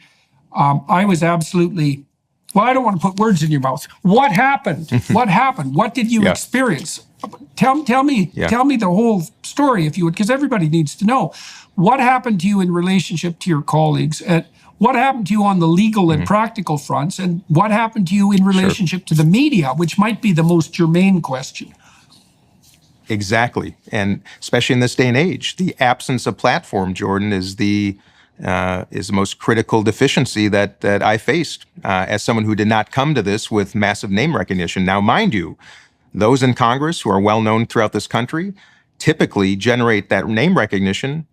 I was absolutely, well, I don't want to put words in your mouth. What happened? What happened? What did you experience? Tell me the whole story, if you would, because everybody needs to know. What happened to you in relationship to your colleagues? And what happened to you on the legal and practical fronts? And what happened to you in relationship to the media, which might be the most germane question? Exactly. And especially in this day and age, the absence of platform, Jordan, is the most critical deficiency that I faced as someone who did not come to this with massive name recognition. Now, mind you, those in Congress who are well known throughout this country typically generate that name recognition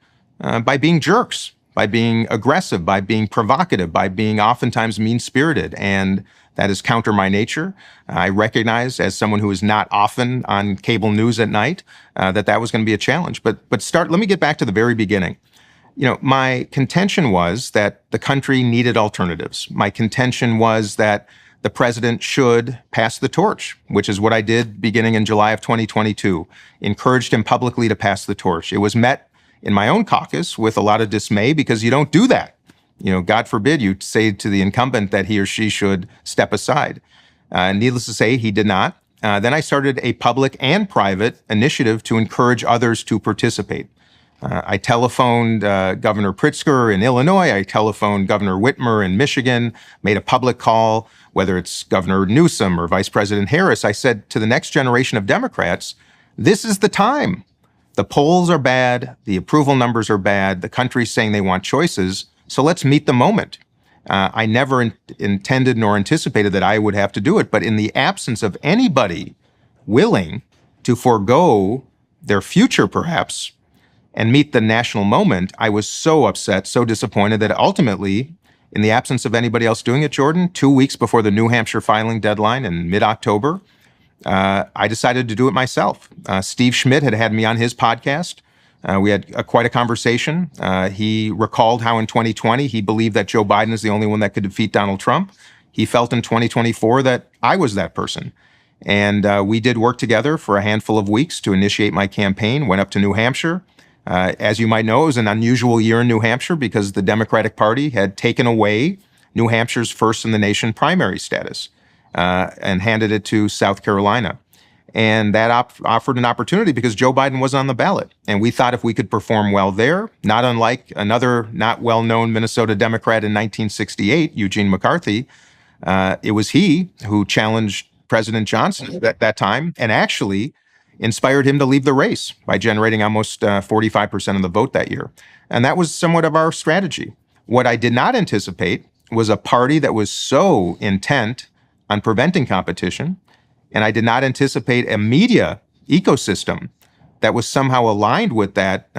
by being jerks, by being aggressive, by being provocative, by being oftentimes mean-spirited. And that is counter my nature. I recognize, as someone who is not often on cable news at night, that was going to be a challenge. But let me get back to the very beginning. My contention was that the country needed alternatives. My contention was that the president should pass the torch, which is what I did beginning in July of 2022, encouraged him publicly to pass the torch. It was met in my own caucus with a lot of dismay because you don't do that. God forbid you say to the incumbent that he or she should step aside. Needless to say, he did not. Then I started a public and private initiative to encourage others to participate. I telephoned Governor Pritzker in Illinois. I telephoned Governor Whitmer in Michigan, made a public call, whether it's Governor Newsom or Vice President Harris. I said to the next generation of Democrats, this is the time. The polls are bad. The approval numbers are bad. The country's saying they want choices. So let's meet the moment. I never intended nor anticipated that I would have to do it. But in the absence of anybody willing to forego their future, perhaps, and meet the national moment, I was so upset, so disappointed that ultimately, in the absence of anybody else doing it, Jordan, 2 weeks before the New Hampshire filing deadline in mid-October, I decided to do it myself. Steve Schmidt had me on his podcast. We had quite a conversation. He recalled how in 2020, he believed that Joe Biden is the only one that could defeat Donald Trump. He felt in 2024 that I was that person. And we did work together for a handful of weeks to initiate my campaign, went up to New Hampshire. As you might know, it was an unusual year in New Hampshire because the Democratic Party had taken away New Hampshire's first in the nation primary status and handed it to South Carolina. And that offered an opportunity because Joe Biden was on the ballot. And we thought if we could perform well there, not unlike another not well-known Minnesota Democrat in 1968, Eugene McCarthy, it was he who challenged President Johnson at that time and actually inspired him to leave the race by generating almost 45% of the vote that year. And that was somewhat of our strategy. What I did not anticipate was a party that was so intent on preventing competition, and I did not anticipate a media ecosystem that was somehow aligned with that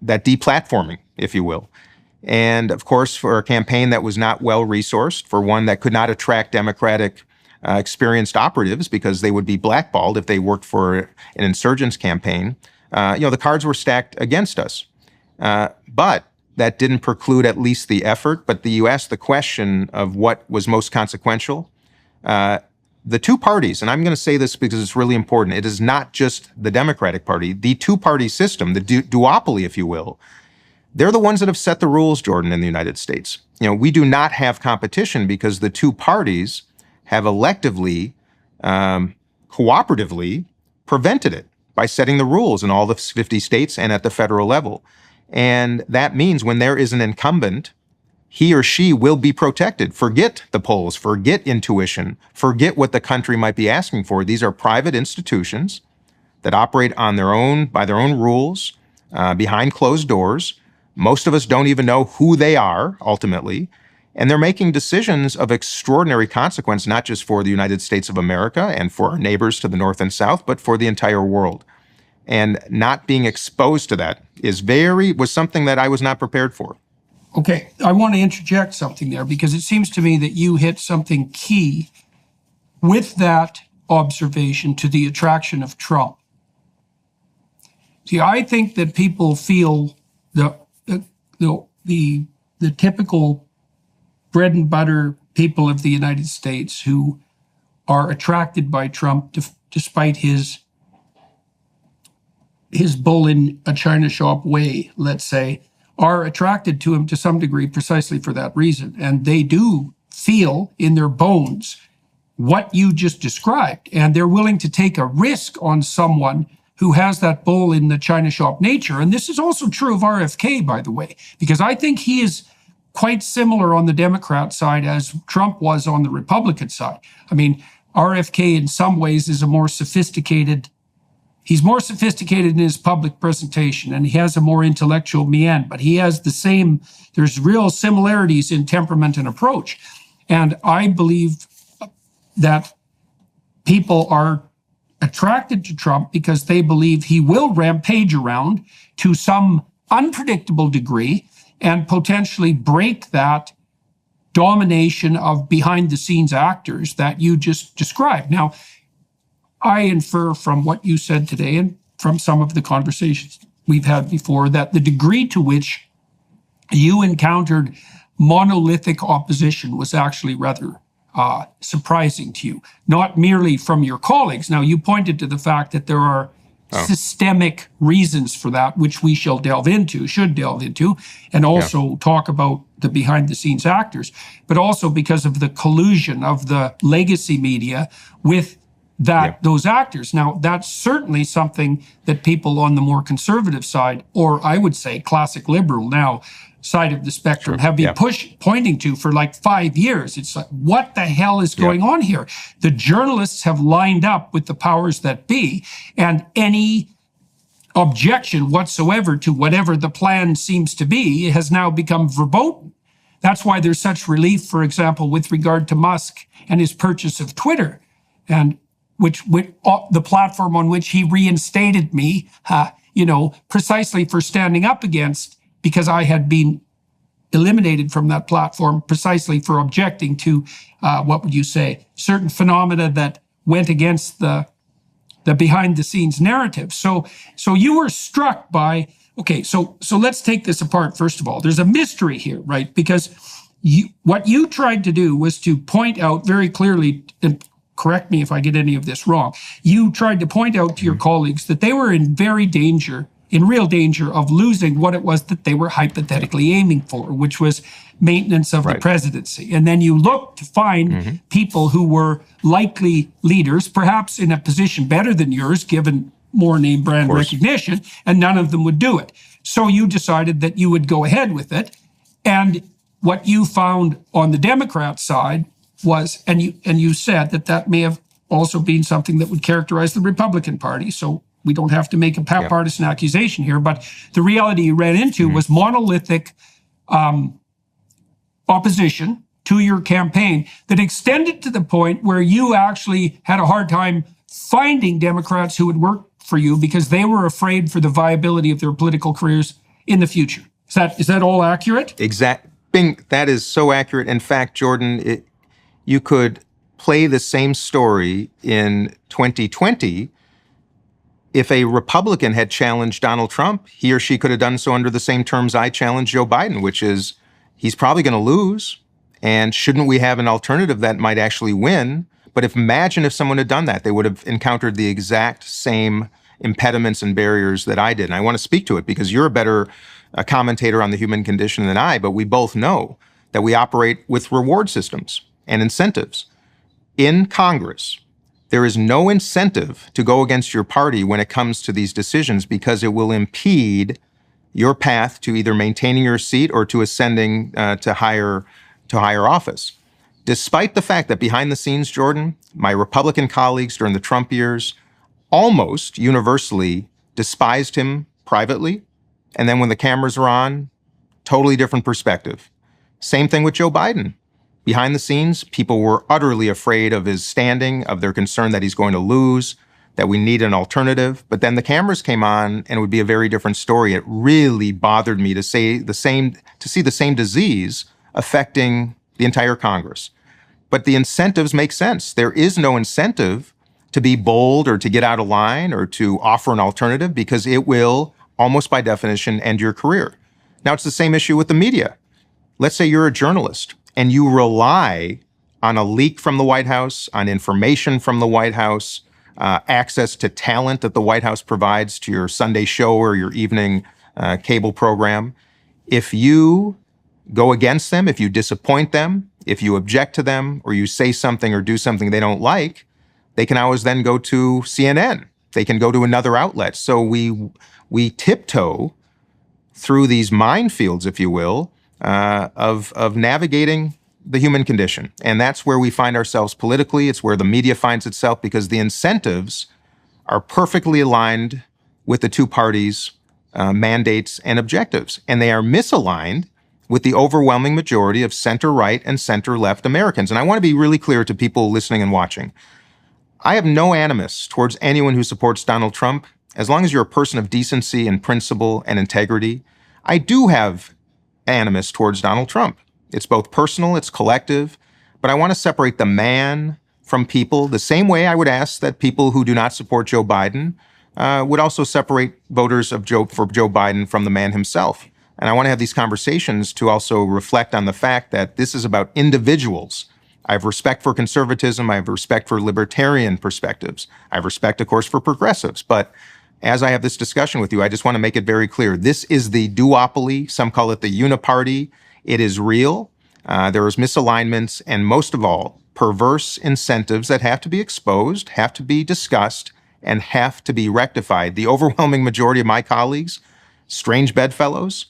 deplatforming, if you will. And of course, for a campaign that was not well resourced, for one that could not attract Democratic experienced operatives because they would be blackballed if they worked for an insurgents campaign, the cards were stacked against us. But that didn't preclude at least the effort. But you asked the question of what was most consequential. The two parties, and I'm going to say this because it's really important, it is not just the Democratic Party, the two-party system, the duopoly, if you will. They're the ones that have set the rules, Jordan, in the United States. We do not have competition because the two parties have electively, cooperatively prevented it by setting the rules in all the 50 states and at the federal level. And that means when there is an incumbent, he or she will be protected. Forget the polls, forget intuition, forget what the country might be asking for. These are private institutions that operate on their own, by their own rules, behind closed doors. Most of us don't even know who they are ultimately. And they're making decisions of extraordinary consequence, not just for the United States of America and for our neighbors to the north and south, but for the entire world. And not being exposed to that was something that I was not prepared for. Okay, I want to interject something there because it seems to me that you hit something key with that observation to the attraction of Trump. See, I think that people feel the typical bread and butter people of the United States who are attracted by Trump despite his bull in a china shop way, let's say, are attracted to him to some degree precisely for that reason. And they do feel in their bones what you just described. And they're willing to take a risk on someone who has that bull in the china shop nature. And this is also true of RFK, by the way, because I think he is quite similar on the Democrat side as Trump was on the Republican side. I mean, RFK in some ways is he's more sophisticated in his public presentation, and he has a more intellectual mien, but he has there's real similarities in temperament and approach. And I believe that people are attracted to Trump because they believe he will rampage around to some unpredictable degree and potentially break that domination of behind-the-scenes actors that you just described. Now, I infer from what you said today and from some of the conversations we've had before that the degree to which you encountered monolithic opposition was actually rather surprising to you, not merely from your colleagues. Now, you pointed to the fact that there are systemic reasons for that, which we should delve into, and also talk about the behind-the-scenes actors, but also because of the collusion of the legacy media with those actors. Now, that's certainly something that people on the more conservative side, or I would say classic liberal now, side of the spectrum have been pointing to for like 5 years. It's like, what the hell is going on here? The journalists have lined up with the powers that be, and any objection whatsoever to whatever the plan seems to be has now become verboten. That's why there's such relief, for example, with regard to Musk and his purchase of Twitter, and which the platform on which he reinstated me, precisely for standing up against, because I had been eliminated from that platform precisely for objecting to, certain phenomena that went against the behind-the-scenes narrative. So you were struck by, so let's take this apart first of all. There's a mystery here, right? Because what you tried to do was to point out very clearly, and correct me if I get any of this wrong, you tried to point out to your colleagues that they were in very danger in real danger of losing what it was that they were hypothetically aiming for, which was maintenance of the presidency. And then you look to find people who were likely leaders, perhaps in a position better than yours, given more name brand recognition, and none of them would do it. So you decided that you would go ahead with it. And what you found on the Democrat side was, and you said that may have also been something that would characterize the Republican Party. So we don't have to make a partisan accusation here, but the reality you ran into was monolithic opposition to your campaign that extended to the point where you actually had a hard time finding Democrats who would work for you because they were afraid for the viability of their political careers in the future. Is that all accurate? That is so accurate. In fact, Jordan, you could play the same story in 2020. If a Republican had challenged Donald Trump, he or she could have done so under the same terms I challenged Joe Biden, which is he's probably going to lose. And shouldn't we have an alternative that might actually win? But imagine if someone had done that, they would have encountered the exact same impediments and barriers that I did. And I want to speak to it because you're a better commentator on the human condition than I, but we both know that we operate with reward systems and incentives. In Congress, there is no incentive to go against your party when it comes to these decisions because it will impede your path to either maintaining your seat or to ascending to higher office. Despite the fact that behind the scenes, Jordan, my Republican colleagues during the Trump years almost universally despised him privately, and then when the cameras are on, totally different perspective. Same thing with Joe Biden. Behind the scenes, people were utterly afraid of his standing, of their concern that he's going to lose, that we need an alternative. But then the cameras came on and it would be a very different story. It really bothered me to see the same disease affecting the entire Congress. But the incentives make sense. There is no incentive to be bold or to get out of line or to offer an alternative because it will, almost by definition, end your career. Now, it's the same issue with the media. Let's say you're a journalist and you rely on a leak from the White House, on information from the White House, access to talent that the White House provides to your Sunday show or your evening cable program. If you go against them, if you disappoint them, if you object to them, or you say something or do something they don't like, they can always then go to CNN. They can go to another outlet. So we tiptoe through these minefields, if you will, of navigating the human condition. And that's where we find ourselves politically. It's where the media finds itself because the incentives are perfectly aligned with the two parties' mandates and objectives. And they are misaligned with the overwhelming majority of center-right and center-left Americans. And I want to be really clear to people listening and watching. I have no animus towards anyone who supports Donald Trump. As long as you're a person of decency and principle and integrity, I do have animus towards Donald Trump. It's both personal, it's collective, but I want to separate the man from people the same way I would ask that people who do not support Joe Biden would also separate voters for Joe Biden from the man himself. And I want to have these conversations to also reflect on the fact that this is about individuals. I have respect for conservatism. I have respect for libertarian perspectives. I have respect, of course, for progressives. But as I have this discussion with you, I just want to make it very clear. This is the duopoly. Some call it the uniparty. It is real. There is misalignments and, most of all, perverse incentives that have to be exposed, have to be discussed, and have to be rectified. The overwhelming majority of my colleagues, strange bedfellows,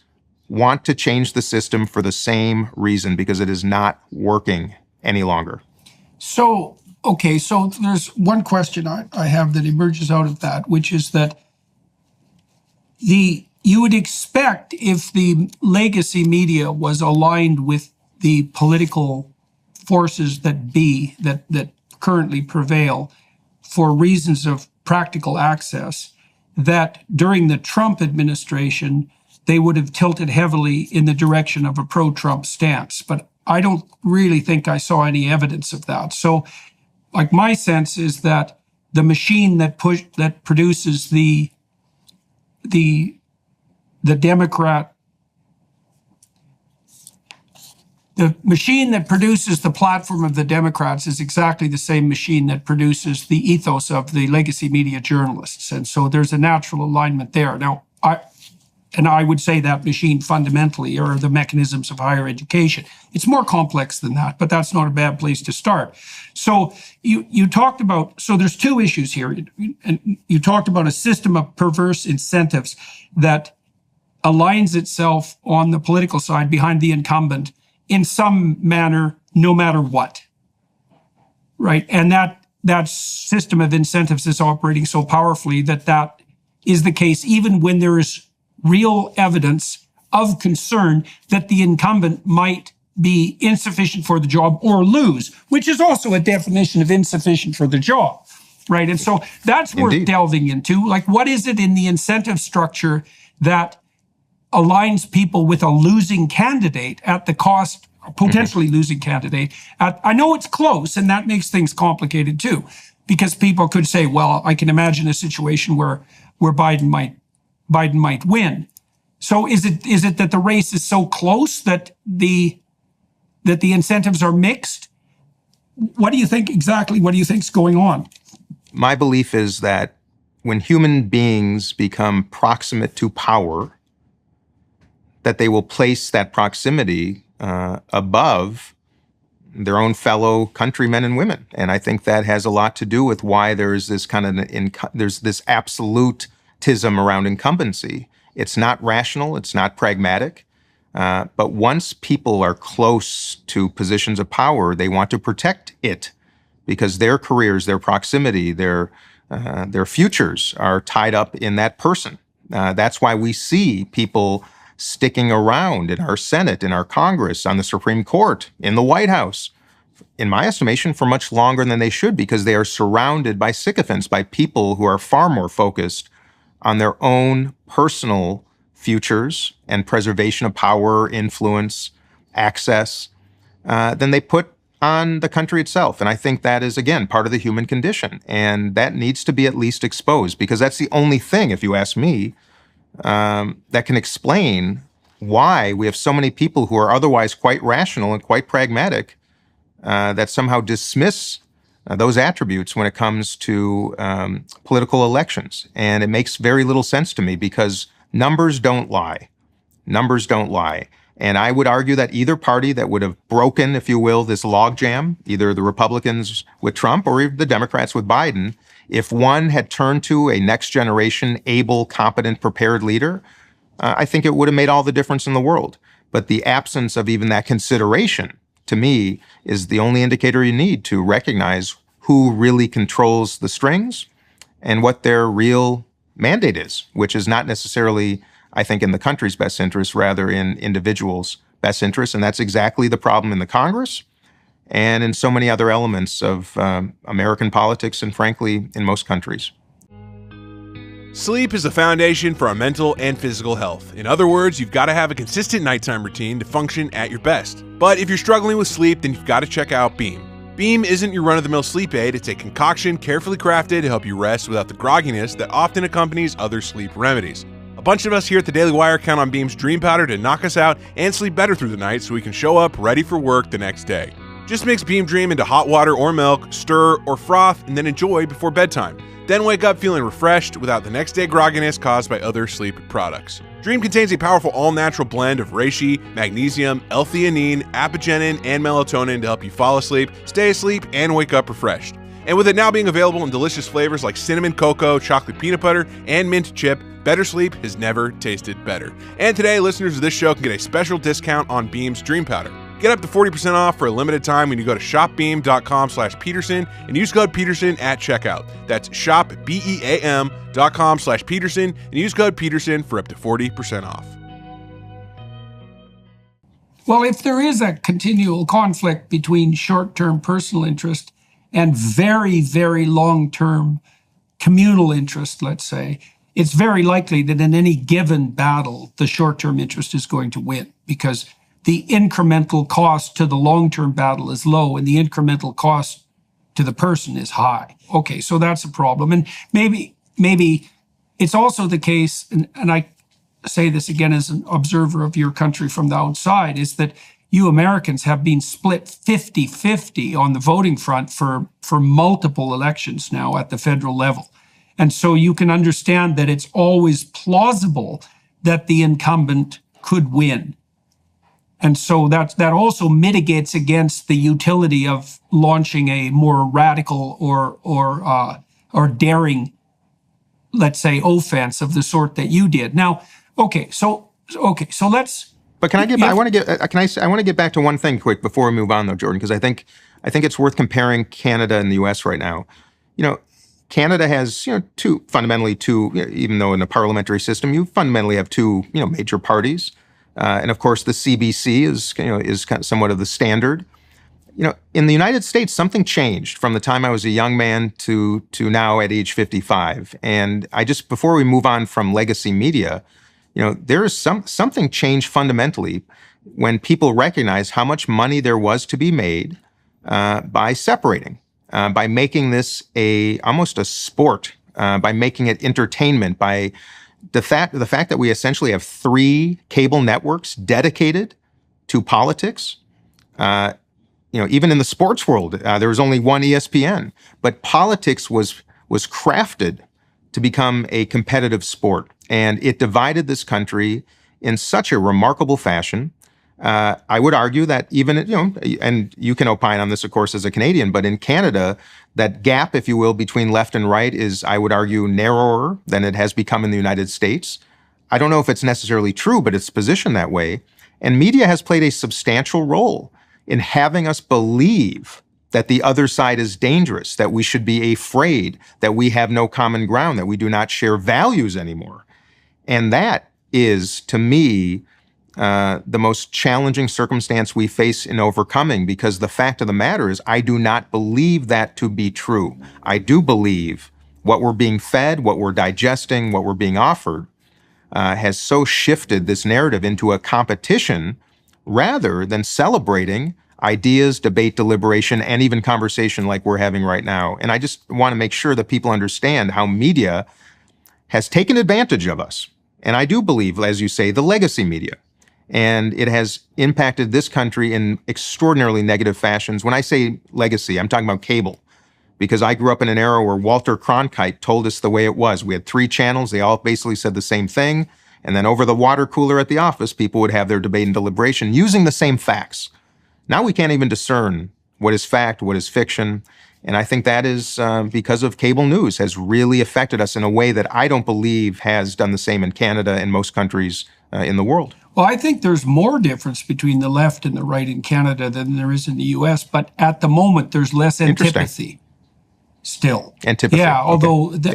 want to change the system for the same reason, because it is not working any longer. So there's one question I have that emerges out of that, which is that you would expect if the legacy media was aligned with the political forces that currently prevail for reasons of practical access, that during the Trump administration, they would have tilted heavily in the direction of a pro-Trump stance. But I don't really think I saw any evidence of that. So, like, my sense is that the machine that produces the Democrat, the machine that produces the platform of the Democrats is exactly the same machine that produces the ethos of the legacy media journalists. And so there's a natural alignment there. Now, I would say that machine fundamentally are the mechanisms of higher education. It's more complex than that, but that's not a bad place to start. So you talked about, so there's two issues here. And you talked about a system of perverse incentives that aligns itself on the political side behind the incumbent in some manner, no matter what. Right? And that system of incentives is operating so powerfully that is the case even when there is real evidence of concern that the incumbent might be insufficient for the job or lose, which is also a definition of insufficient for the job, right? And so that's worth delving into. Like, what is it in the incentive structure that aligns people with a losing candidate at the cost, potentially losing candidate? I know it's close, and that makes things complicated too, because people could say, well, I can imagine a situation where Biden might win. So is it that the race is so close that the incentives are mixed? What do you think exactly? What do you think's going on? My belief is that when human beings become proximate to power, that they will place that proximity above their own fellow countrymen and women. And I think that has a lot to do with why there's this there's this absolutism around incumbency. It's not rational. It's not pragmatic. But once people are close to positions of power, they want to protect it because their careers, their proximity, their futures are tied up in that person. That's why we see people sticking around in our Senate, in our Congress, on the Supreme Court, in the White House, in my estimation, for much longer than they should, because they are surrounded by sycophants, by people who are far more focused on their own personal futures and preservation of power, influence, access, than they put on the country itself. And I think that is, again, part of the human condition. And that needs to be at least exposed, because that's the only thing, if you ask me, that can explain why we have so many people who are otherwise quite rational and quite pragmatic that somehow dismiss those attributes when it comes to political elections. And it makes very little sense to me because numbers don't lie. Numbers don't lie. And I would argue that either party that would have broken, if you will, this logjam, either the Republicans with Trump or the Democrats with Biden, if one had turned to a next generation, able, competent, prepared leader, I think it would have made all the difference in the world. But the absence of even that consideration, to me, is the only indicator you need to recognize who really controls the strings and what their real mandate is, which is not necessarily, I think, in the country's best interest, rather in individuals' best interest. And that's exactly the problem in the Congress and in so many other elements of American politics and, frankly, in most countries. Sleep is the foundation for our mental and physical health. In other words, you've got to have a consistent nighttime routine to function at your best. But if you're struggling with sleep, then you've got to check out Beam. Beam isn't your run-of-the-mill sleep aid. It's a concoction carefully crafted to help you rest without the grogginess that often accompanies other sleep remedies. A bunch of us here at the Daily Wire count on Beam's Dream Powder to knock us out and sleep better through the night so we can show up ready for work the next day. Just mix Beam Dream into hot water or milk, stir or froth, and then enjoy before bedtime. Then wake up feeling refreshed without the next day grogginess caused by other sleep products. Dream contains a powerful all-natural blend of reishi, magnesium, L-theanine, apigenin, and melatonin to help you fall asleep, stay asleep, and wake up refreshed. And with it now being available in delicious flavors like cinnamon cocoa, chocolate peanut butter, and mint chip, better sleep has never tasted better. And today, listeners of this show can get a special discount on Beam's Dream Powder. Get up to 40% off for a limited time when you go to shopbeam.com/Peterson and use code Peterson at checkout. That's shopbeam.com/Peterson and use code Peterson for up to 40% off. Well, if there is a continual conflict between short-term personal interest and very, very long-term communal interest, let's say, it's very likely that in any given battle, the short-term interest is going to win because the incremental cost to the long-term battle is low and the incremental cost to the person is high. Okay, so that's a problem. And maybe it's also the case, and I say this again as an observer of your country from the outside, is that you Americans have been split 50-50 on the voting front for multiple elections now at the federal level. And so you can understand that it's always plausible that the incumbent could win. And so that also mitigates against the utility of launching a more radical or daring, let's say, offense of the sort that you did. Now, so let's. But can I get? I want to get back to one thing quick before we move on, though, Jordan, because I think it's worth comparing Canada and the U.S. right now. Canada has fundamentally two, even though in a parliamentary system you fundamentally have two major parties. And of course, the CBC is kind of somewhat of the standard. In the United States, something changed from the time I was a young man to now at age 55. And before we move on from legacy media, there is something changed fundamentally when people recognize how much money there was to be made by separating, by making this almost a sport, by making it entertainment, by the fact that we essentially have 3 cable networks dedicated to politics. Even in the sports world, there was only one ESPN, but politics was crafted to become a competitive sport, and it divided this country in such a remarkable fashion. I would argue that even, and you can opine on this, of course, as a Canadian, but in Canada, that gap, if you will, between left and right is, I would argue, narrower than it has become in the United States. I don't know if it's necessarily true, but it's positioned that way. And media has played a substantial role in having us believe that the other side is dangerous, that we should be afraid, that we have no common ground, that we do not share values anymore. And that is, to me, the most challenging circumstance we face in overcoming, because the fact of the matter is I do not believe that to be true. I do believe what we're being fed, what we're digesting, what we're being offered has so shifted this narrative into a competition rather than celebrating ideas, debate, deliberation, and even conversation like we're having right now. And I just want to make sure that people understand how media has taken advantage of us. And I do believe, as you say, the legacy media. And it has impacted this country in extraordinarily negative fashions. When I say legacy, I'm talking about cable, because I grew up in an era where Walter Cronkite told us the way it was. We had 3 channels. They all basically said the same thing. And then over the water cooler at the office, people would have their debate and deliberation using the same facts. Now we can't even discern what is fact, what is fiction. And I think that is because of cable news has really affected us in a way that I don't believe has done the same in Canada and most countries in the world. Well, I think there's more difference between the left and the right in Canada than there is in the U.S., but at the moment there's less antipathy still. Antipathy. Yeah, although I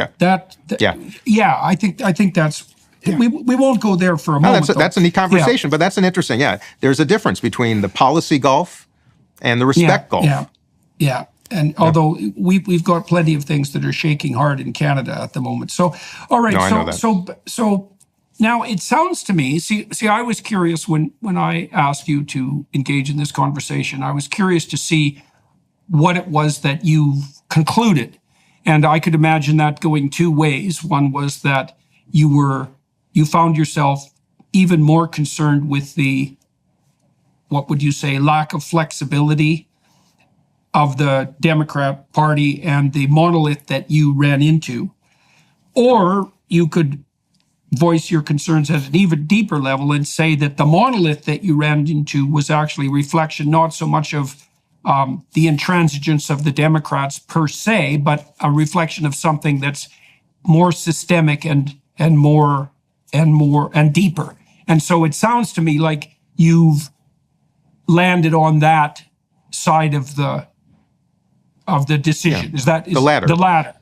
think that's. Yeah. We won't go there for a moment. That's a neat conversation, but that's an interesting. Yeah, there's a difference between the policy gulf and the respect gulf. Yeah. And although we've got plenty of things that are shaking hard in Canada at the moment. So, all right. No, I know that. So now it sounds to me. See, I was curious when I asked you to engage in this conversation. I was curious to see what it was that you concluded, and I could imagine that going 2 ways. One was that you found yourself even more concerned with the, what would you say, lack of flexibility of the Democrat Party and the monolith that you ran into. Or you could voice your concerns at an even deeper level and say that the monolith that you ran into was actually a reflection not so much of the intransigence of the Democrats per se, but a reflection of something that's more systemic and deeper. And so it sounds to me like you've landed on that side of the decision. Yeah. Is that the latter? The latter.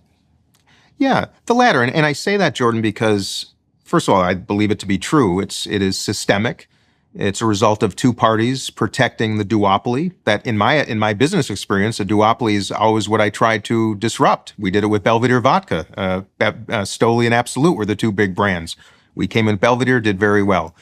Yeah, the latter. And I say that, Jordan, because first of all, I believe it to be true. It is systemic. It's a result of 2 parties protecting the duopoly. That in my business experience, a duopoly is always what I try to disrupt. We did it with Belvedere vodka. Stoli and Absolute were the 2 big brands. We came in Belvedere, did very well.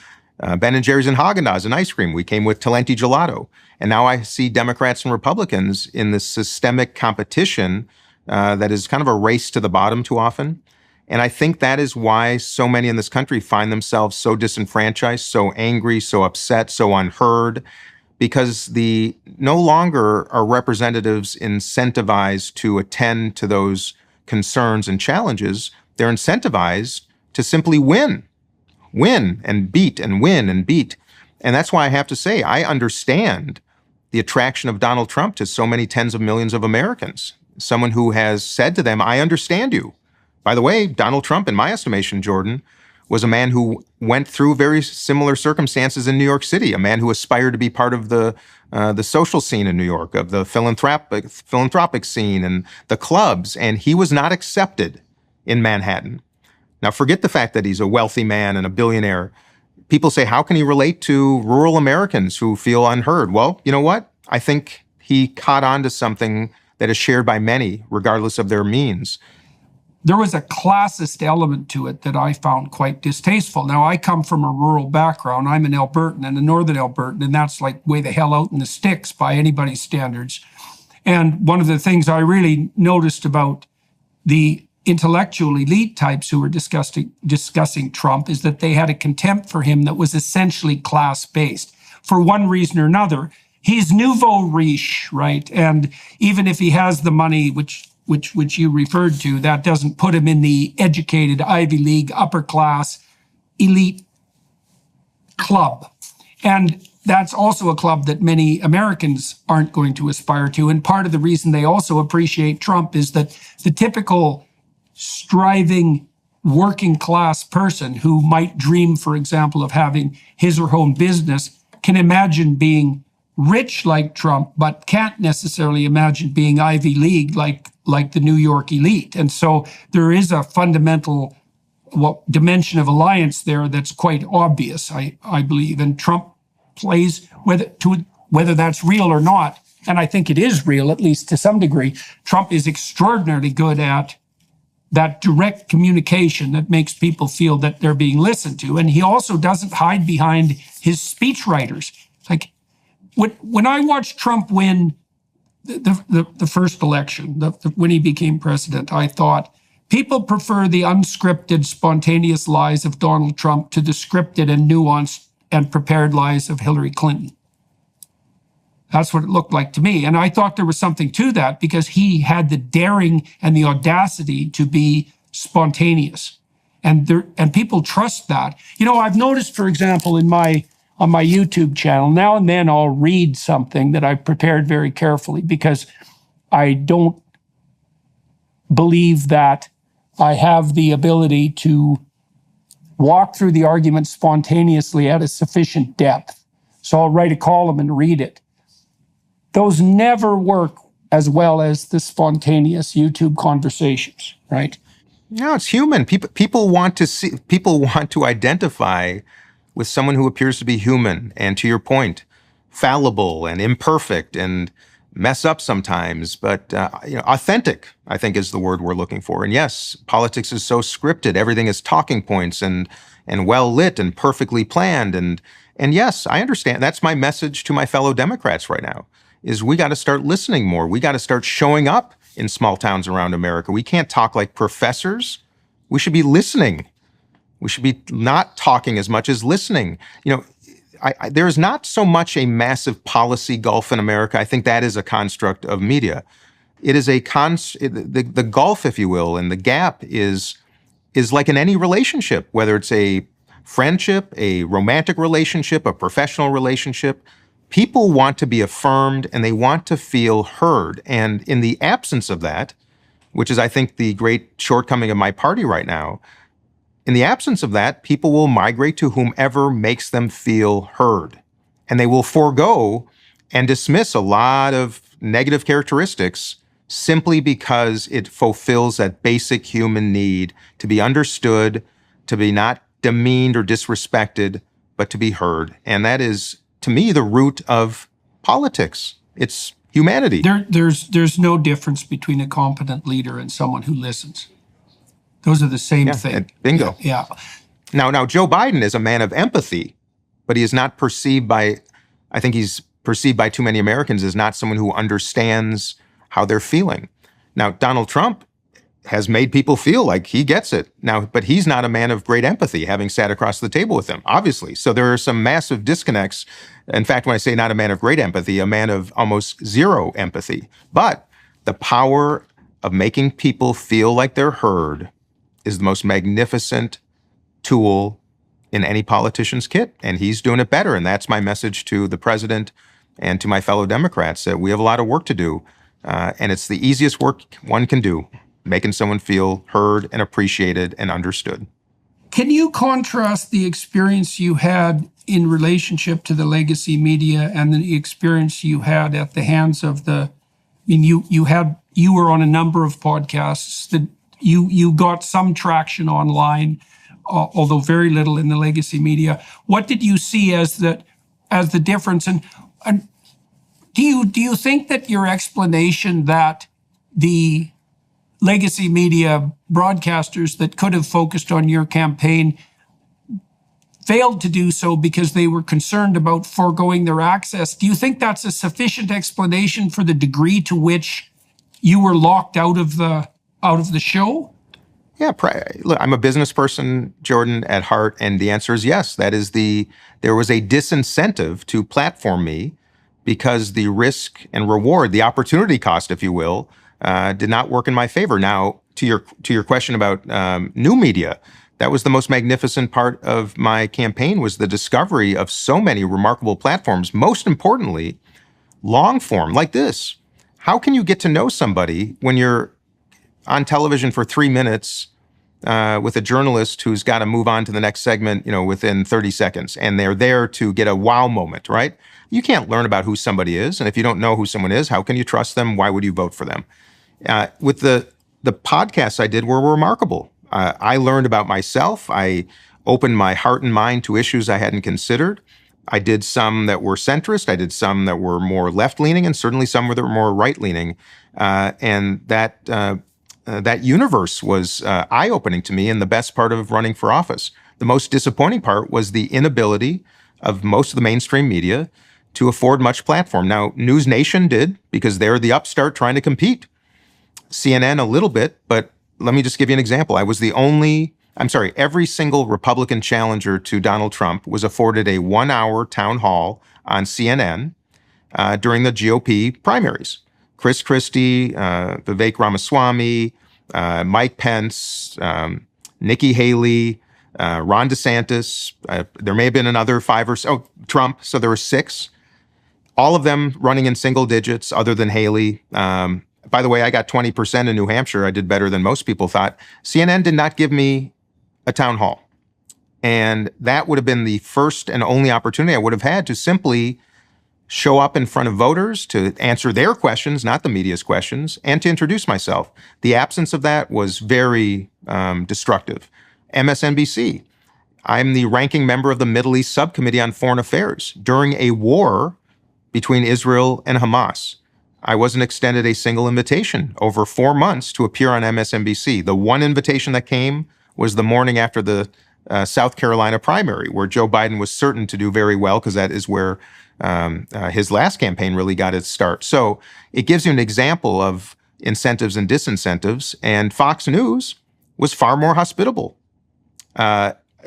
Ben & Jerry's and Haagen-Dazs and ice cream. We came with Talenti Gelato. And now I see Democrats and Republicans in this systemic competition that is kind of a race to the bottom too often. And I think that is why so many in this country find themselves so disenfranchised, so angry, so upset, so unheard, because no longer are representatives incentivized to attend to those concerns and challenges, they're incentivized to simply win and beat and win and beat. And that's why I have to say, I understand the attraction of Donald Trump to so many tens of millions of Americans. Someone who has said to them, I understand you. By the way, Donald Trump, in my estimation, Jordan, was a man who went through very similar circumstances in New York City, a man who aspired to be part of the social scene in New York, of the philanthropic scene and the clubs, and he was not accepted in Manhattan. Now, forget the fact that he's a wealthy man and a billionaire. People say, how can he relate to rural Americans who feel unheard? Well, you know what? I think he caught on to something that is shared by many, regardless of their means. There was a classist element to it that I found quite distasteful. Now, I come from a rural background. I'm an Albertan and a northern Albertan, and that's like way the hell out in the sticks by anybody's standards. And one of the things I really noticed about the intellectual elite types who were discussing Trump is that they had a contempt for him that was essentially class-based. For one reason or another, he's nouveau riche, right? And even if he has the money, which you referred to, that doesn't put him in the educated Ivy League upper class elite club. And that's also a club that many Americans aren't going to aspire to. And part of the reason they also appreciate Trump is that the typical striving working class person who might dream, for example, of having his or her own business can imagine being rich like Trump, but can't necessarily imagine being Ivy League like the New York elite. And so there is a fundamental dimension of alliance there that's quite obvious, I believe. And Trump plays whether that's real or not. And I think it is real, at least to some degree. Trump is extraordinarily good at that direct communication that makes people feel that they're being listened to. And he also doesn't hide behind his speechwriters. Like when I watched Trump win the first election, when he became president, I thought people prefer the unscripted, spontaneous lies of Donald Trump to the scripted and nuanced and prepared lies of Hillary Clinton. That's what it looked like to me. And I thought there was something to that because he had the daring and the audacity to be spontaneous. And people trust that. You know, I've noticed, for example, on my YouTube channel, now and then I'll read something that I've prepared very carefully because I don't believe that I have the ability to walk through the argument spontaneously at a sufficient depth. So I'll write a column and read it. Those never work as well as the spontaneous YouTube conversations, right? No, it's human. People want to identify with someone who appears to be human and, to your point, fallible and imperfect and mess up sometimes, but authentic, I think, is the word we're looking for. And yes, politics is so scripted. Everything is talking points and well lit and perfectly planned. And yes, I understand. That's my message to my fellow Democrats right now. Is we got to start listening more. We got to start showing up in small towns around America. We can't talk like professors. We should be listening. We should be not talking as much as listening. You know, there is not so much a massive policy gulf in America. I think that is a construct of media. It is the gulf, if you will, and the gap is like in any relationship, whether it's a friendship, a romantic relationship, a professional relationship. People want to be affirmed and they want to feel heard. And in the absence of that, which is, I think, the great shortcoming of my party right now, in the absence of that, people will migrate to whomever makes them feel heard. And they will forego and dismiss a lot of negative characteristics simply because it fulfills that basic human need to be understood, to be not demeaned or disrespected, but to be heard. And that is, to me, the root of politics. It's humanity. There's no difference between a competent leader and someone who listens. Those are the same thing. Bingo. Yeah. Now, Joe Biden is a man of empathy, but he is not perceived by, I think he's perceived by too many Americans as not someone who understands how they're feeling. Now, Donald Trump has made people feel like he gets it now, but he's not a man of great empathy, having sat across the table with him, obviously. So there are some massive disconnects. In fact, when I say not a man of great empathy, a man of almost zero empathy. But the power of making people feel like they're heard is the most magnificent tool in any politician's kit, and he's doing it better. And that's my message to the president and to my fellow Democrats, that we have a lot of work to do, and it's the easiest work one can do, making someone feel heard and appreciated and understood. Can you contrast the experience you had in relationship to the legacy media and the experience you had at the hands of the, I mean, you were on a number of podcasts that you got some traction online, although very little in the legacy media. What did you see as the difference? And do you think that your explanation that the legacy media broadcasters that could have focused on your campaign failed to do so because they were concerned about foregoing their access, do you think that's a sufficient explanation for the degree to which you were locked out of the show? Yeah, look, I'm a business person, Jordan, at heart, and the answer is yes. There was a disincentive to platform me because the risk and reward, the opportunity cost, if you will, did not work in my favor. Now, to your question about new media, that was the most magnificent part of my campaign, was the discovery of so many remarkable platforms. Most importantly, long form like this. How can you get to know somebody when you're on television for 3 minutes with a journalist who's got to move on to the next segment, within 30 seconds, and they're there to get a wow moment, right? You can't learn about who somebody is, and if you don't know who someone is, how can you trust them? Why would you vote for them? With the podcasts I did were remarkable. I learned about myself. I opened my heart and mind to issues I hadn't considered. I did some that were centrist. I did some that were more left-leaning, and certainly some that were more right-leaning. And that universe was eye-opening to me, and the best part of running for office. The most disappointing part was the inability of most of the mainstream media to afford much platform. Now, News Nation did, because they're the upstart trying to compete. CNN a little bit, but let me just give you an example. Every single Republican challenger to Donald Trump was afforded a 1-hour town hall on CNN during the GOP primaries. Chris Christie, Vivek Ramaswamy, Mike Pence, Nikki Haley, Ron DeSantis. There may have been another 5 or so. Trump. So there were 6. All of them running in single digits, other than Haley. By the way, I got 20% in New Hampshire. I did better than most people thought. CNN did not give me a town hall. And that would have been the first and only opportunity I would have had to simply show up in front of voters, to answer their questions, not the media's questions, and to introduce myself. The absence of that was very destructive. MSNBC. I'm the ranking member of the Middle East Subcommittee on Foreign Affairs. During a war between Israel and Hamas, I wasn't extended a single invitation over 4 months to appear on MSNBC. The one invitation that came was the morning after the South Carolina primary, where Joe Biden was certain to do very well, because that is where his last campaign really got its start. So it gives you an example of incentives and disincentives. And Fox News was far more hospitable.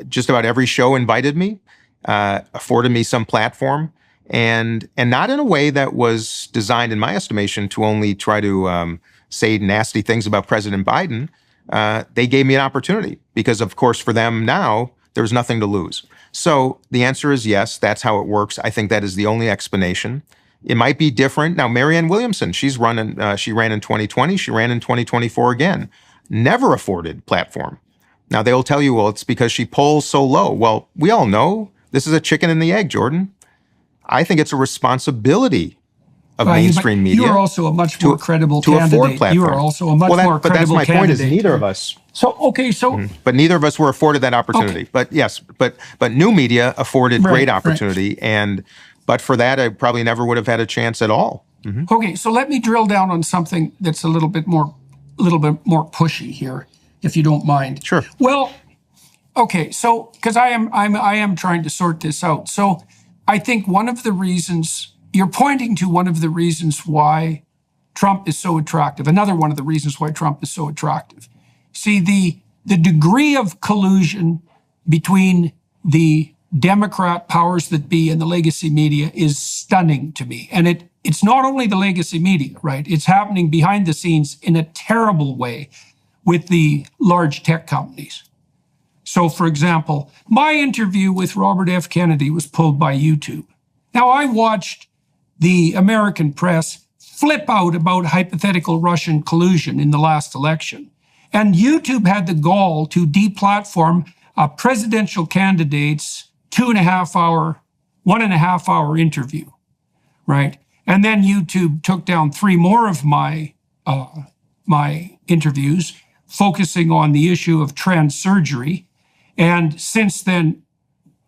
Just about every show invited me, afforded me some platform, and not in a way that was designed, in my estimation, to only try to say nasty things about President Biden. They gave me an opportunity because, of course, for them now, there's nothing to lose. So the answer is yes, that's how it works. I think that is the only explanation. It might be different. Now, Marianne Williamson, she ran in 2020. She ran in 2024 again. Never afforded platform. Now, they'll tell you, well, it's because she polls so low. Well, we all know this is a chicken and the egg, Jordan. I think it's a responsibility of mainstream media. You are also a much more credible candidate. Afford platform. You are also a much more credible candidate. But that's my point, is neither of us. But neither of us were afforded that opportunity. Okay. But yes, but new media afforded great opportunity. Right. But for that, I probably never would have had a chance at all. Mm-hmm. Okay, so let me drill down on something that's a little bit more pushy here, if you don't mind. Sure. Well, okay, so because I am trying to sort this out. So I think one of the reasons you're pointing to, one of the reasons why Trump is so attractive, another one of the reasons why Trump is so attractive. See, the degree of collusion between the Democrat powers that be and the legacy media is stunning to me. And it's not only the legacy media, right? It's happening behind the scenes in a terrible way with the large tech companies. So, for example, my interview with Robert F. Kennedy was pulled by YouTube. Now, I watched the American press flip out about hypothetical Russian collusion in the last election. And YouTube had the gall to deplatform a presidential candidate's 1.5 hour interview, right? And then YouTube took down 3 more of my interviews, focusing on the issue of trans surgery. And since then,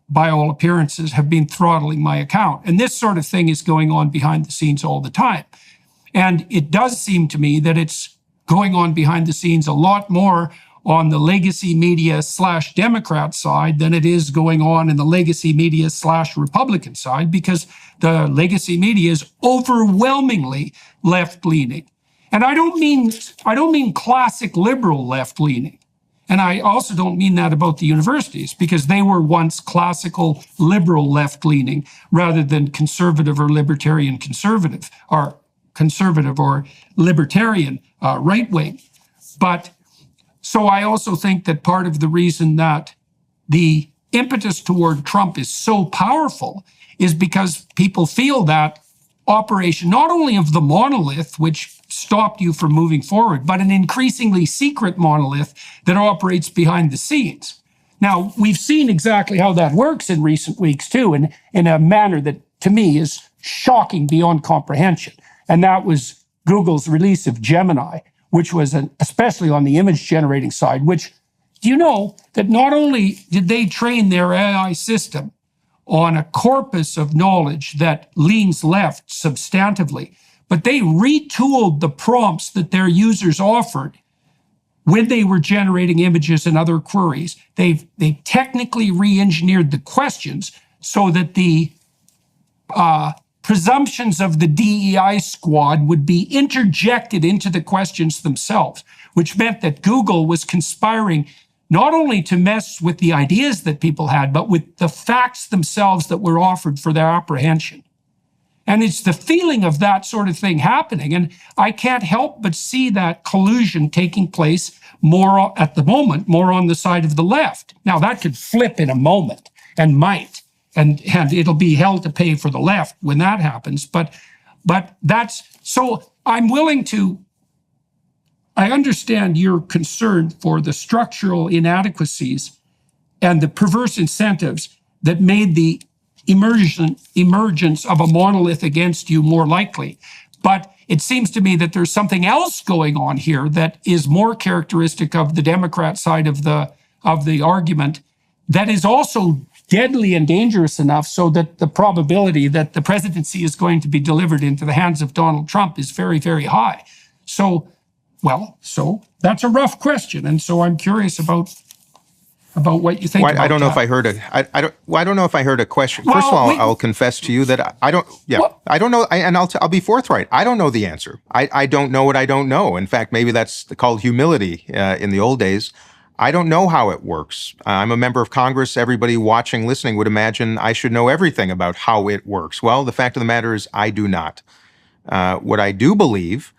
by all appearances, have been throttling my account. And this sort of thing is going on behind the scenes all the time. And it does seem to me that it's going on behind the scenes a lot more on the legacy media / Democrat side than it is going on in the legacy media / Republican side, because the legacy media is overwhelmingly left-leaning. And I don't mean classic liberal left-leaning. And I also don't mean that about the universities, because they were once classical liberal left-leaning rather than conservative or libertarian conservative, or conservative or libertarian right-wing. But so I also think that part of the reason that the impetus toward Trump is so powerful is because people feel that operation, not only of the monolith, which stopped you from moving forward, but an increasingly secret monolith that operates behind the scenes. Now, we've seen exactly how that works in recent weeks, too, in a manner that, to me, is shocking beyond comprehension. And that was Google's release of Gemini, which was especially on the image generating side, which, do you know that not only did they train their AI system on a corpus of knowledge that leans left substantively, but they retooled the prompts that their users offered when they were generating images and other queries. They technically re-engineered the questions so that the presumptions of the DEI squad would be interjected into the questions themselves, which meant that Google was conspiring not only to mess with the ideas that people had, but with the facts themselves that were offered for their apprehension. And it's the feeling of that sort of thing happening. And I can't help but see that collusion taking place more at the moment, more on the side of the left. Now, that could flip in a moment and might, and it'll be hell to pay for the left when that happens. But that's, so I'm willing to, I understand your concern for the structural inadequacies and the perverse incentives that made the emergence of a monolith against you more likely. But it seems to me that there's something else going on here that is more characteristic of the Democrat side of the argument, that is also deadly and dangerous enough so that the probability that the presidency is going to be delivered into the hands of Donald Trump is very, very high. So that's a rough question. And so I'm curious about what you think. Well, about I don't know that. if I heard I don't know if I heard a question. Well, First of all, I'll confess to you that I don't. Yeah, Well- I don't know, and I'll be forthright. I don't know the answer. I don't know what I don't know. In fact, maybe that's called humility in the old days. I don't know how it works. I'm a member of Congress. Everybody watching, listening would imagine I should know everything about how it works. Well, the fact of the matter is I do not. What I do believe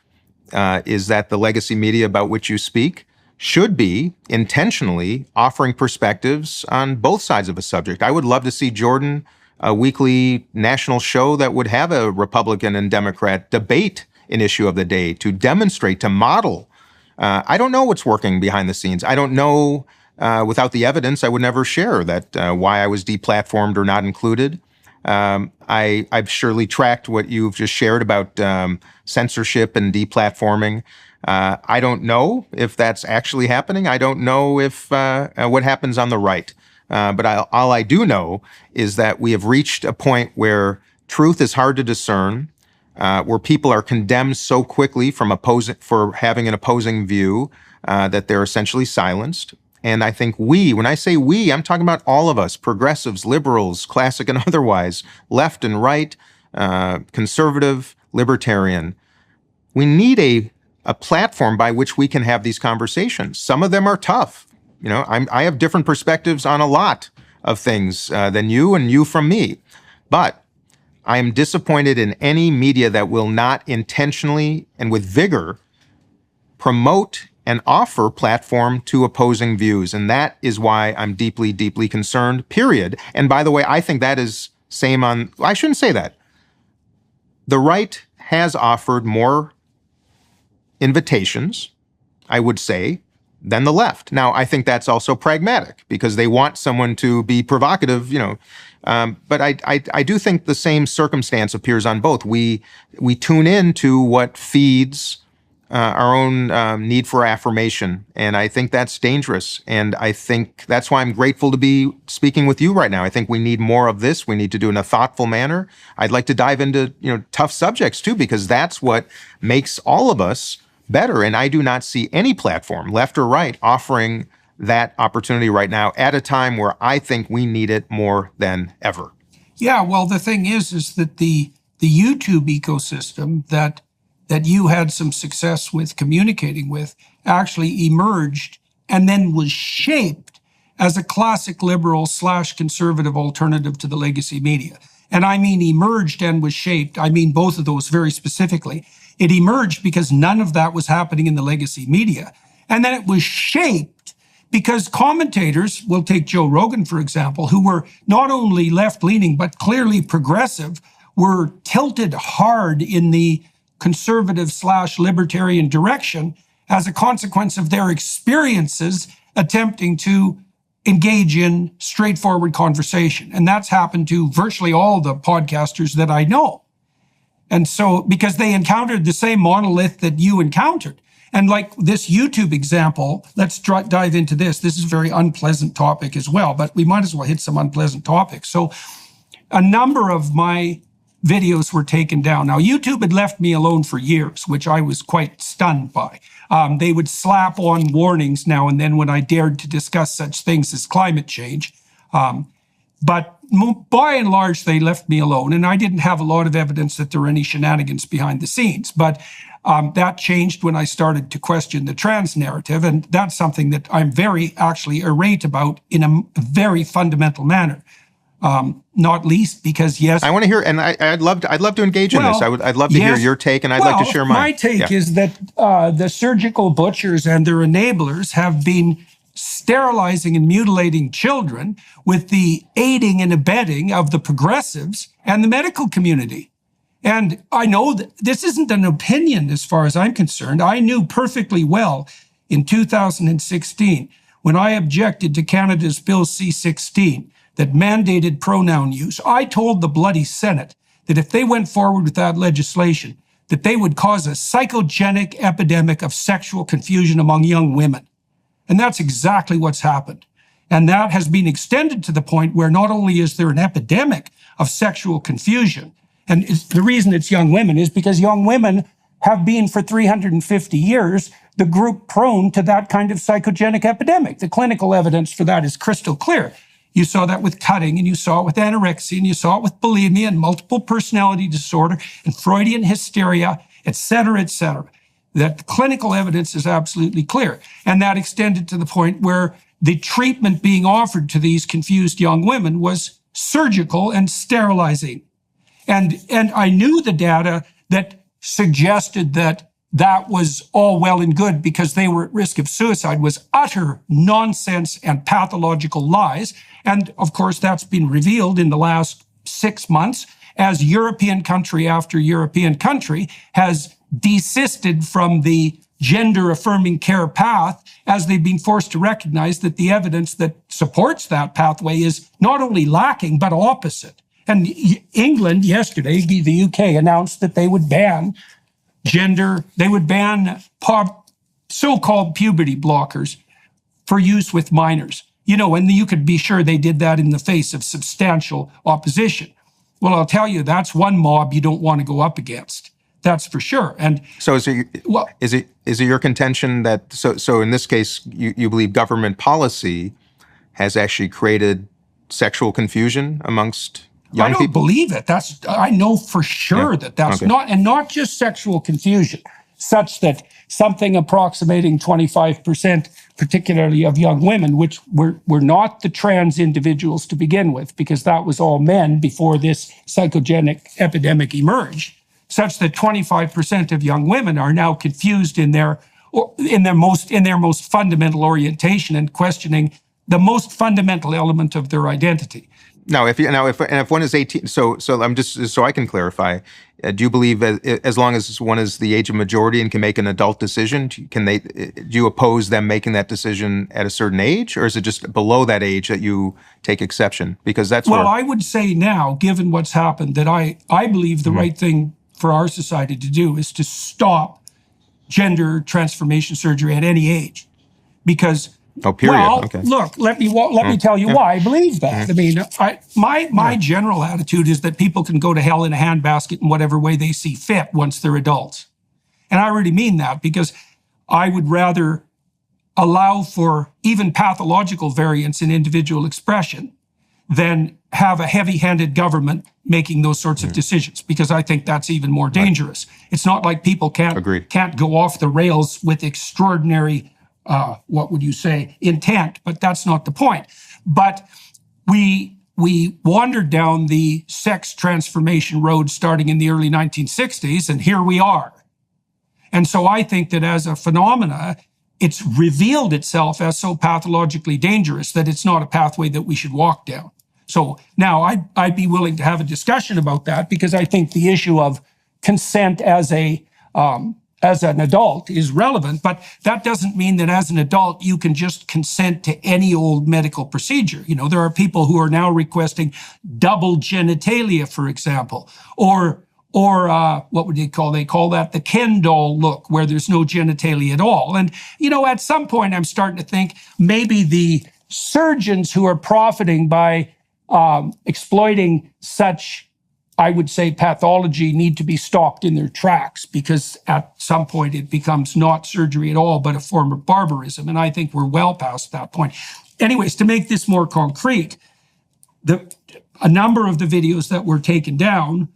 is that the legacy media about which you speak should be intentionally offering perspectives on both sides of a subject. I would love to see, Jordan, a weekly national show that would have a Republican and Democrat debate an issue of the day to demonstrate, to model. I don't know what's working behind the scenes. I don't know, without the evidence, I would never share that why I was deplatformed or not included. I've surely tracked what you've just shared about censorship and deplatforming. I don't know if that's actually happening. I don't know if what happens on the right. But all I do know is that we have reached a point where truth is hard to discern, where people are condemned so quickly for having an opposing view that they're essentially silenced. And I think when I say we, I'm talking about all of us, progressives, liberals, classic and otherwise, left and right, conservative, libertarian. We need a platform by which we can have these conversations. Some of them are tough. You know, I have different perspectives on a lot of things than you and you from me. But I am disappointed in any media that will not intentionally and with vigor promote and offer platform to opposing views. And that is why I'm deeply, deeply concerned, period. And by the way, I think that is same on, I shouldn't say that. The right has offered more invitations, I would say, than the left. Now, I think that's also pragmatic because they want someone to be provocative, but I do think the same circumstance appears on both. We tune in to what feeds our own need for affirmation, and I think that's dangerous. And I think that's why I'm grateful to be speaking with you right now. I think we need more of this. We need to do it in a thoughtful manner. I'd like to dive into tough subjects too, because that's what makes all of us better. And I do not see any platform, left or right, offering that opportunity right now at a time where I think we need it more than ever. Yeah, well, the thing is that the YouTube ecosystem that you had some success with communicating with actually emerged and then was shaped as a classic liberal / conservative alternative to the legacy media. And I mean emerged and was shaped. I mean both of those very specifically. It emerged because none of that was happening in the legacy media. And then it was shaped because commentators, we'll take Joe Rogan, for example, who were not only left-leaning, but clearly progressive, were tilted hard in the conservative / libertarian direction as a consequence of their experiences attempting to engage in straightforward conversation. And that's happened to virtually all the podcasters that I know. And so, because they encountered the same monolith that you encountered. And like this YouTube example, let's dive into this. This is a very unpleasant topic as well, but we might as well hit some unpleasant topics. So a number of my videos were taken down. Now, YouTube had left me alone for years, which I was quite stunned by. They would slap on warnings now and then when I dared to discuss such things as climate change. But by and large, they left me alone. And I didn't have a lot of evidence that there were any shenanigans behind the scenes. But that changed when I started to question the trans narrative. And that's something that I'm very actually irate about in a very fundamental manner. Not least because, yes, I want to hear, and I'd love to engage in this. I'd love to hear your take, and I'd like to share mine. My take is that the surgical butchers and their enablers have been sterilizing and mutilating children with the aiding and abetting of the progressives and the medical community. And I know that this isn't an opinion as far as I'm concerned. I knew perfectly well in 2016 when I objected to Canada's Bill C-16 that mandated pronoun use. I told the bloody Senate that if they went forward with that legislation, that they would cause a psychogenic epidemic of sexual confusion among young women. And that's exactly what's happened. And that has been extended to the point where not only is there an epidemic of sexual confusion, and the reason it's young women is because young women have been for 350 years the group prone to that kind of psychogenic epidemic. The clinical evidence for that is crystal clear. You saw that with cutting, and you saw it with anorexia, and you saw it with bulimia and multiple personality disorder and Freudian hysteria, et cetera, et cetera. That the clinical evidence is absolutely clear. And that extended to the point where the treatment being offered to these confused young women was surgical and sterilizing. And I knew the data that suggested that that was all well and good because they were at risk of suicide was utter nonsense and pathological lies. And of course, that's been revealed in the last 6 months as European country after European country has desisted from the gender-affirming care path as they've been forced to recognize that the evidence that supports that pathway is not only lacking, but opposite. And England yesterday, the UK, announced that they would ban so-called puberty blockers for use with minors. And you could be sure they did that in the face of substantial opposition. Well, I'll tell you, that's one mob you don't want to go up against. That's for sure. And so is it your contention that, so in this case, you believe government policy has actually created sexual confusion amongst young people? I don't believe it. I know for sure that's not, and not just sexual confusion. such that something approximating 25%, particularly of young women, which were not the trans individuals to begin with, because that was all men before this psychogenic epidemic emerged, such that 25% of young women are now confused in their most fundamental orientation and questioning the most fundamental element of their identity. Now, if one is 18, so I'm just so I can clarify. Do you believe as long as one is the age of majority and can make an adult decision, do you oppose them making that decision at a certain age, or is it just below that age that you take exception? Because that's I would say now, given what's happened, that I believe the right thing for our society to do is to stop gender transformation surgery at any age, because. Oh, period. Well, okay. Look, let me tell you why I believe that. I mean, my general attitude is that people can go to hell in a handbasket in whatever way they see fit once they're adults. And I really mean that, because I would rather allow for even pathological variance in individual expression than have a heavy-handed government making those sorts of decisions, because I think that's even more dangerous. It's not like people can't go off the rails with extraordinary what would you say, intent, but that's not the point. But we wandered down the sex transformation road starting in the early 1960s, and here we are. And so I think that as a phenomena, it's revealed itself as so pathologically dangerous that it's not a pathway that we should walk down. So now I'd be willing to have a discussion about that, because I think the issue of consent as an adult is relevant, but that doesn't mean that as an adult you can just consent to any old medical procedure. You know, there are people who are now requesting double genitalia, for example, or what would they call that the Ken doll look, where there's no genitalia at all. And, you know, at some point I'm starting to think maybe the surgeons who are profiting by exploiting such, I would say, pathology need to be stopped in their tracks, because at some point it becomes not surgery at all, but a form of barbarism. And I think we're well past that point. Anyways, to make this more concrete, a number of the videos that were taken down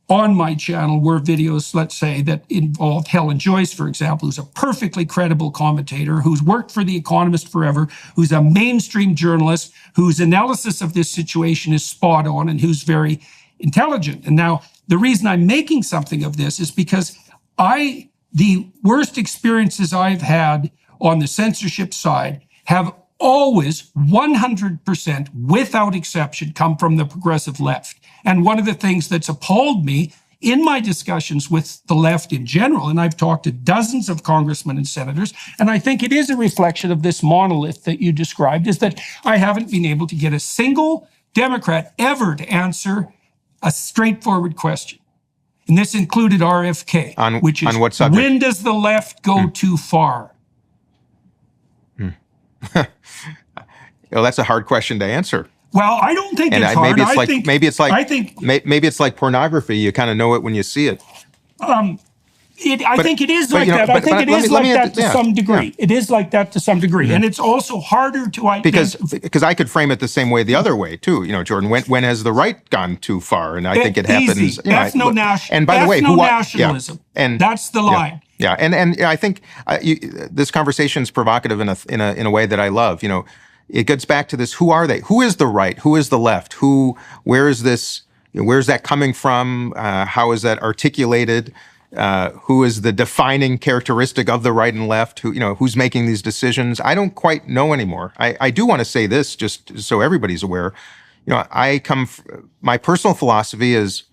on my channel were videos, let's say, that involved Helen Joyce, for example, who's a perfectly credible commentator, who's worked for The Economist forever, who's a mainstream journalist, whose analysis of this situation is spot on, and who's very intelligent. And now the reason I'm making something of this is because the worst experiences I've had on the censorship side have always 100% without exception come from the progressive left. And one of the things that's appalled me in my discussions with the left in general, and I've talked to dozens of congressmen and senators, and I think it is a reflection of this monolith that you described, is that I haven't been able to get a single Democrat ever to answer a straightforward question. And this included RFK, which is, on what subject? When does the left go too far? Well, that's a hard question to answer. Well, I don't think it's hard. Maybe it's like pornography. You kind of know it when you see it. I think it is like that. I think it is like that to some degree. It is like that to some degree. And it's also harder to identify. Because I could frame it the same way the other way, too. You know, Jordan, when has the right gone too far? And I think it happens. And by the way, nationalism. And that's the line. Yeah. And I think this conversation is provocative in a way that I love. You know, it gets back to this: who are they? Who is the right? Who is the left? Where is this? Where's that coming from? How is that articulated? Who is the defining characteristic of the right and left? Who's making these decisions? I don't quite know anymore. I do want to say this, just so everybody's aware. You know, my personal philosophy is,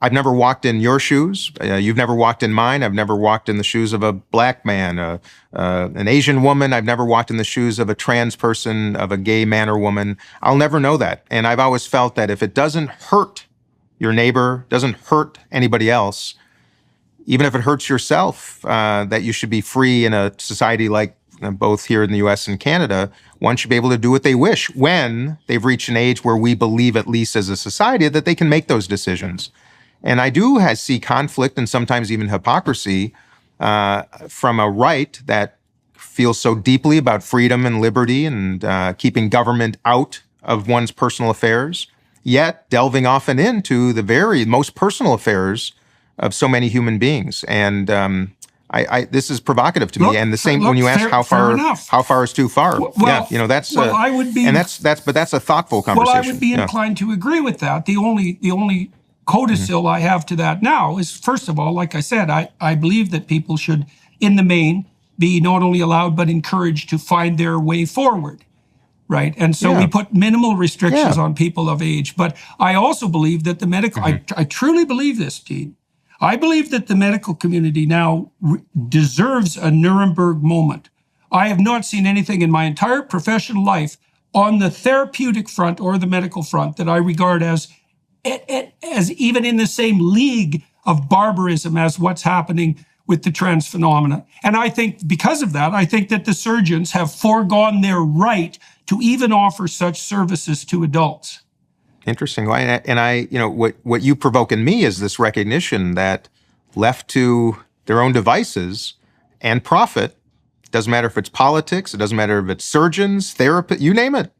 I've never walked in your shoes. You've never walked in mine. I've never walked in the shoes of a black man, an Asian woman. I've never walked in the shoes of a trans person, of a gay man or woman. I'll never know that. And I've always felt that if it doesn't hurt your neighbor, doesn't hurt anybody else, even if it hurts yourself, that you should be free in a society like both here in the U.S. and Canada. One should be able to do what they wish when they've reached an age where we believe, at least as a society, that they can make those decisions. And I do see conflict and sometimes even hypocrisy from a right that feels so deeply about freedom and liberty and keeping government out of one's personal affairs, yet delving often into the very most personal affairs of so many human beings. And This is provocative to me. Look, And the same look, when you ask fair enough. how far is too far. Well, yeah, that's well, I would be, and that's a thoughtful conversation. Well, I would be inclined to agree with that. The only codicil I have to that now is, first of all, like I said, I believe that people should, in the main, be not only allowed but encouraged to find their way forward. Right. And so we put minimal restrictions on people of age. But I also believe that the medical, I truly believe this, Dean. I believe that the medical community now deserves a Nuremberg moment. I have not seen anything in my entire professional life on the therapeutic front or the medical front that I regard as even in the same league of barbarism as what's happening with the trans phenomena. And I think because of that, I think that the surgeons have foregone their right to even offer such services to adults. Interesting. And what you provoke in me is this recognition that left to their own devices and profit, doesn't matter if it's politics, it doesn't matter if it's surgeons, therapists, you name it,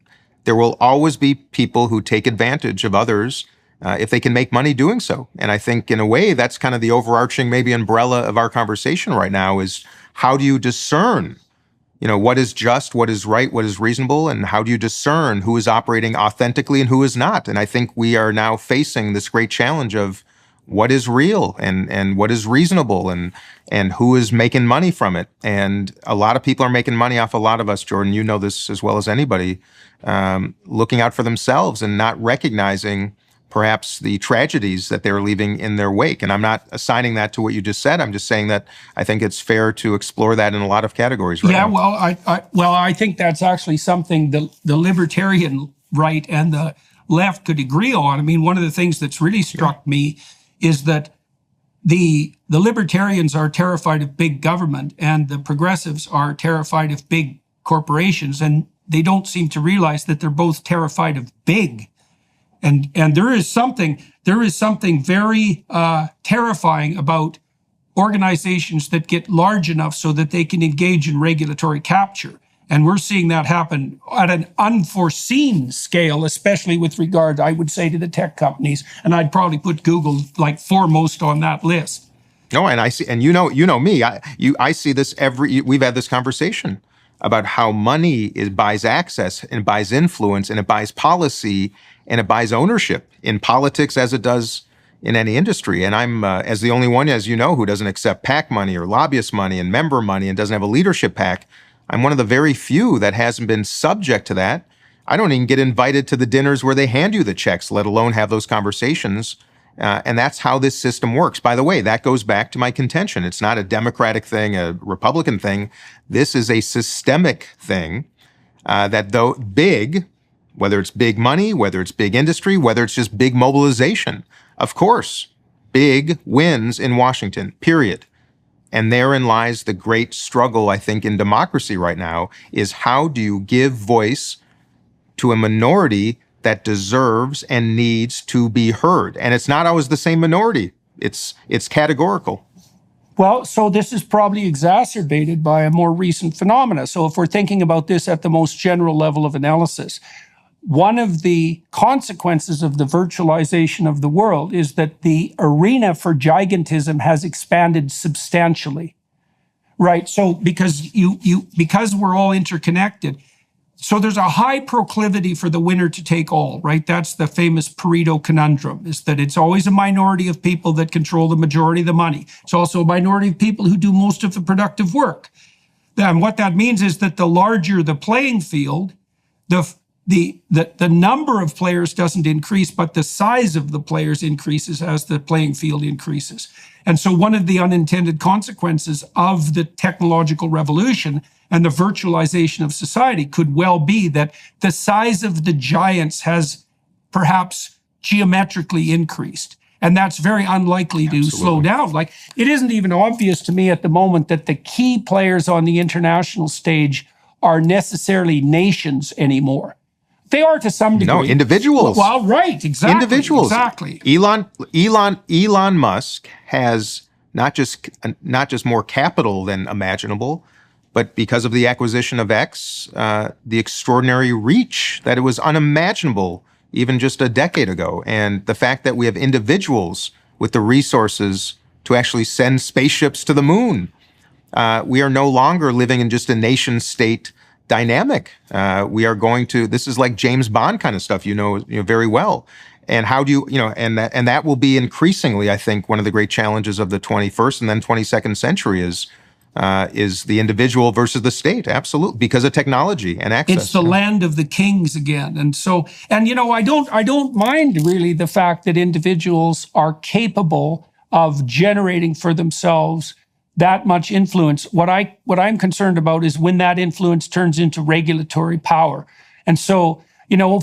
there will always be people who take advantage of others if they can make money doing so. And I think in a way, that's kind of the overarching maybe umbrella of our conversation right now is how do you discern what is just, what is right, what is reasonable, and how do you discern who is operating authentically and who is not? And I think we are now facing this great challenge of what is real and what is reasonable and who is making money from it. And a lot of people are making money off a lot of us, Jordan. You know this as well as anybody, looking out for themselves and not recognizing perhaps the tragedies that they're leaving in their wake. And I'm not assigning that to what you just said. I'm just saying that I think it's fair to explore that in a lot of categories right now. Well, I think that's actually something the libertarian right and the left could agree on. I mean, one of the things that's really struck me is that the libertarians are terrified of big government and the progressives are terrified of big corporations, and they don't seem to realize that they're both terrified of big. And there is something very terrifying about organizations that get large enough so that they can engage in regulatory capture. And we're seeing that happen at an unforeseen scale, especially with regard, I would say, to the tech companies. And I'd probably put Google like foremost on that list. No, and I see, and you know me. I see this we've had this conversation about how money buys access and buys influence and it buys policy and it buys ownership in politics as it does in any industry. And I'm, as the only one, as you know, who doesn't accept PAC money or lobbyist money and member money and doesn't have a leadership PAC, I'm one of the very few that hasn't been subject to that. I don't even get invited to the dinners where they hand you the checks, let alone have those conversations. And that's how this system works. By the way, that goes back to my contention. It's not a Democratic thing, a Republican thing. This is a systemic thing that though big, whether it's big money, whether it's big industry, whether it's just big mobilization, of course, big wins in Washington, period. And therein lies the great struggle, I think, in democracy right now, is how do you give voice to a minority that deserves and needs to be heard? And it's not always the same minority. It's categorical. Well, so this is probably exacerbated by a more recent phenomena. So if we're thinking about this at the most general level of analysis, one of the consequences of the virtualization of the world is that the arena for gigantism has expanded substantially, right? So because we're all interconnected, so there's a high proclivity for the winner to take all, right? That's the famous Pareto conundrum, is that it's always a minority of people that control the majority of the money. It's also a minority of people who do most of the productive work. And what that means is that the larger the playing field, the number of players doesn't increase, but the size of the players increases as the playing field increases. And so one of the unintended consequences of the technological revolution and the virtualization of society could well be that the size of the giants has perhaps geometrically increased. And that's very unlikely to slow down. Like, it isn't even obvious to me at the moment that the key players on the international stage are necessarily nations anymore. They are to some degree. No, individuals. Well, right, exactly. Individuals. Exactly. Elon Musk has not just more capital than imaginable, but because of the acquisition of X, the extraordinary reach that it was unimaginable even just a decade ago. And the fact that we have individuals with the resources to actually send spaceships to the moon, We are no longer living in just a nation state dynamic. We are going to, this is like James Bond kind of stuff, you know very well. And how do and that will be increasingly, I think, one of the great challenges of the 21st and then 22nd century is the individual versus the state. Absolutely. Because of technology and access. It's the land of the kings again. And so, and I don't mind really the fact that individuals are capable of generating for themselves that much influence. What I'm concerned about is when that influence turns into regulatory power. And so,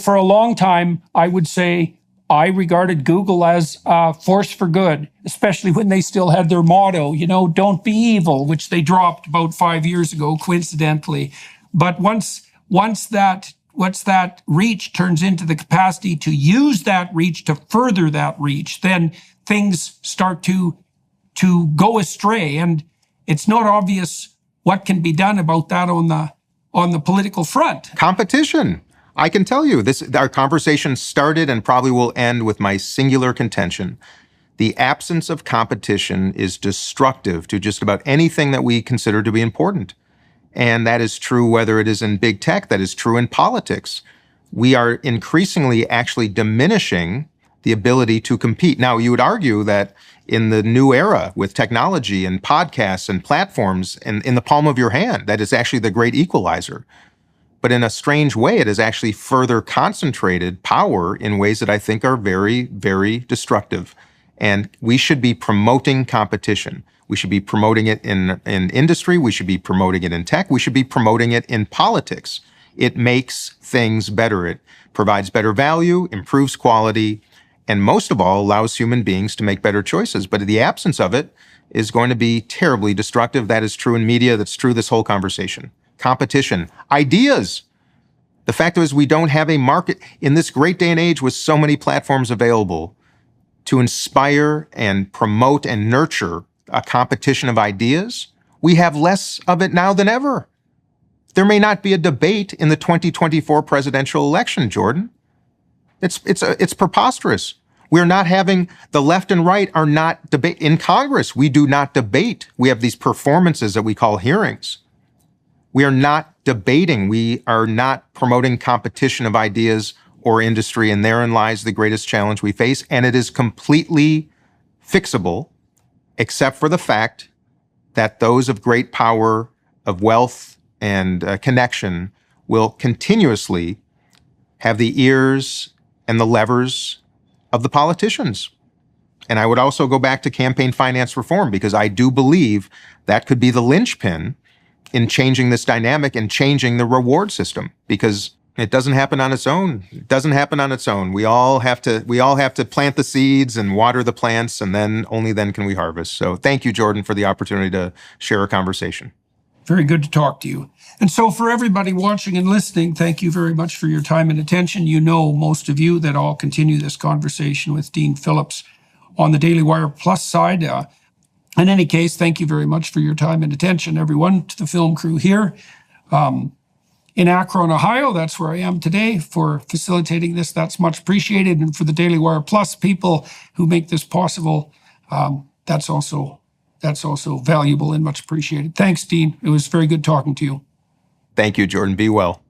for a long time, I would say I regarded Google as a force for good, especially when they still had their motto, don't be evil, which they dropped about 5 years ago, coincidentally. But once that reach turns into the capacity to use that reach to further that reach, then things start to go astray. And it's not obvious what can be done about that on the political front. Competition. I can tell you, our conversation started and probably will end with my singular contention. The absence of competition is destructive to just about anything that we consider to be important. And that is true whether it is in big tech, that is true in politics. We are increasingly actually diminishing the ability to compete. Now, you would argue that in the new era with technology and podcasts and platforms in the palm of your hand, that is actually the great equalizer. But in a strange way, it has actually further concentrated power in ways that I think are very, very destructive. And we should be promoting competition. We should be promoting it in industry. We should be promoting it in tech. We should be promoting it in politics. It makes things better. It provides better value, improves quality, and most of all, allows human beings to make better choices. But the absence of it is going to be terribly destructive. That is true in media. That's true this whole conversation. Competition, ideas. The fact is we don't have a market in this great day and age with so many platforms available to inspire and promote and nurture a competition of ideas. We have less of it now than ever. There may not be a debate in the 2024 presidential election, Jordan. It's preposterous. We're not having, the left and right are not debate. In Congress, we do not debate. We have these performances that we call hearings. We are not debating. We are not promoting competition of ideas or industry, and therein lies the greatest challenge we face. And it is completely fixable, except for the fact that those of great power, of wealth, and connection will continuously have the ears and the levers of the politicians. And I would also go back to campaign finance reform, because I do believe that could be the linchpin in changing this dynamic and changing the reward system, because it doesn't happen on its own. It doesn't happen on its own. We all have to plant the seeds and water the plants, and only then can we harvest. So thank you, Jordan, for the opportunity to share a conversation. Very good to talk to you. And so for everybody watching and listening, thank you very much for your time and attention. Most of you, that I'll continue this conversation with Dean Phillips on the Daily Wire Plus side. In any case, thank you very much for your time and attention, everyone, to the film crew here in Akron, Ohio. That's where I am today for facilitating this. That's much appreciated. And for the Daily Wire Plus people who make this possible, that's also valuable and much appreciated. Thanks, Dean. It was very good talking to you. Thank you, Jordan. Be well.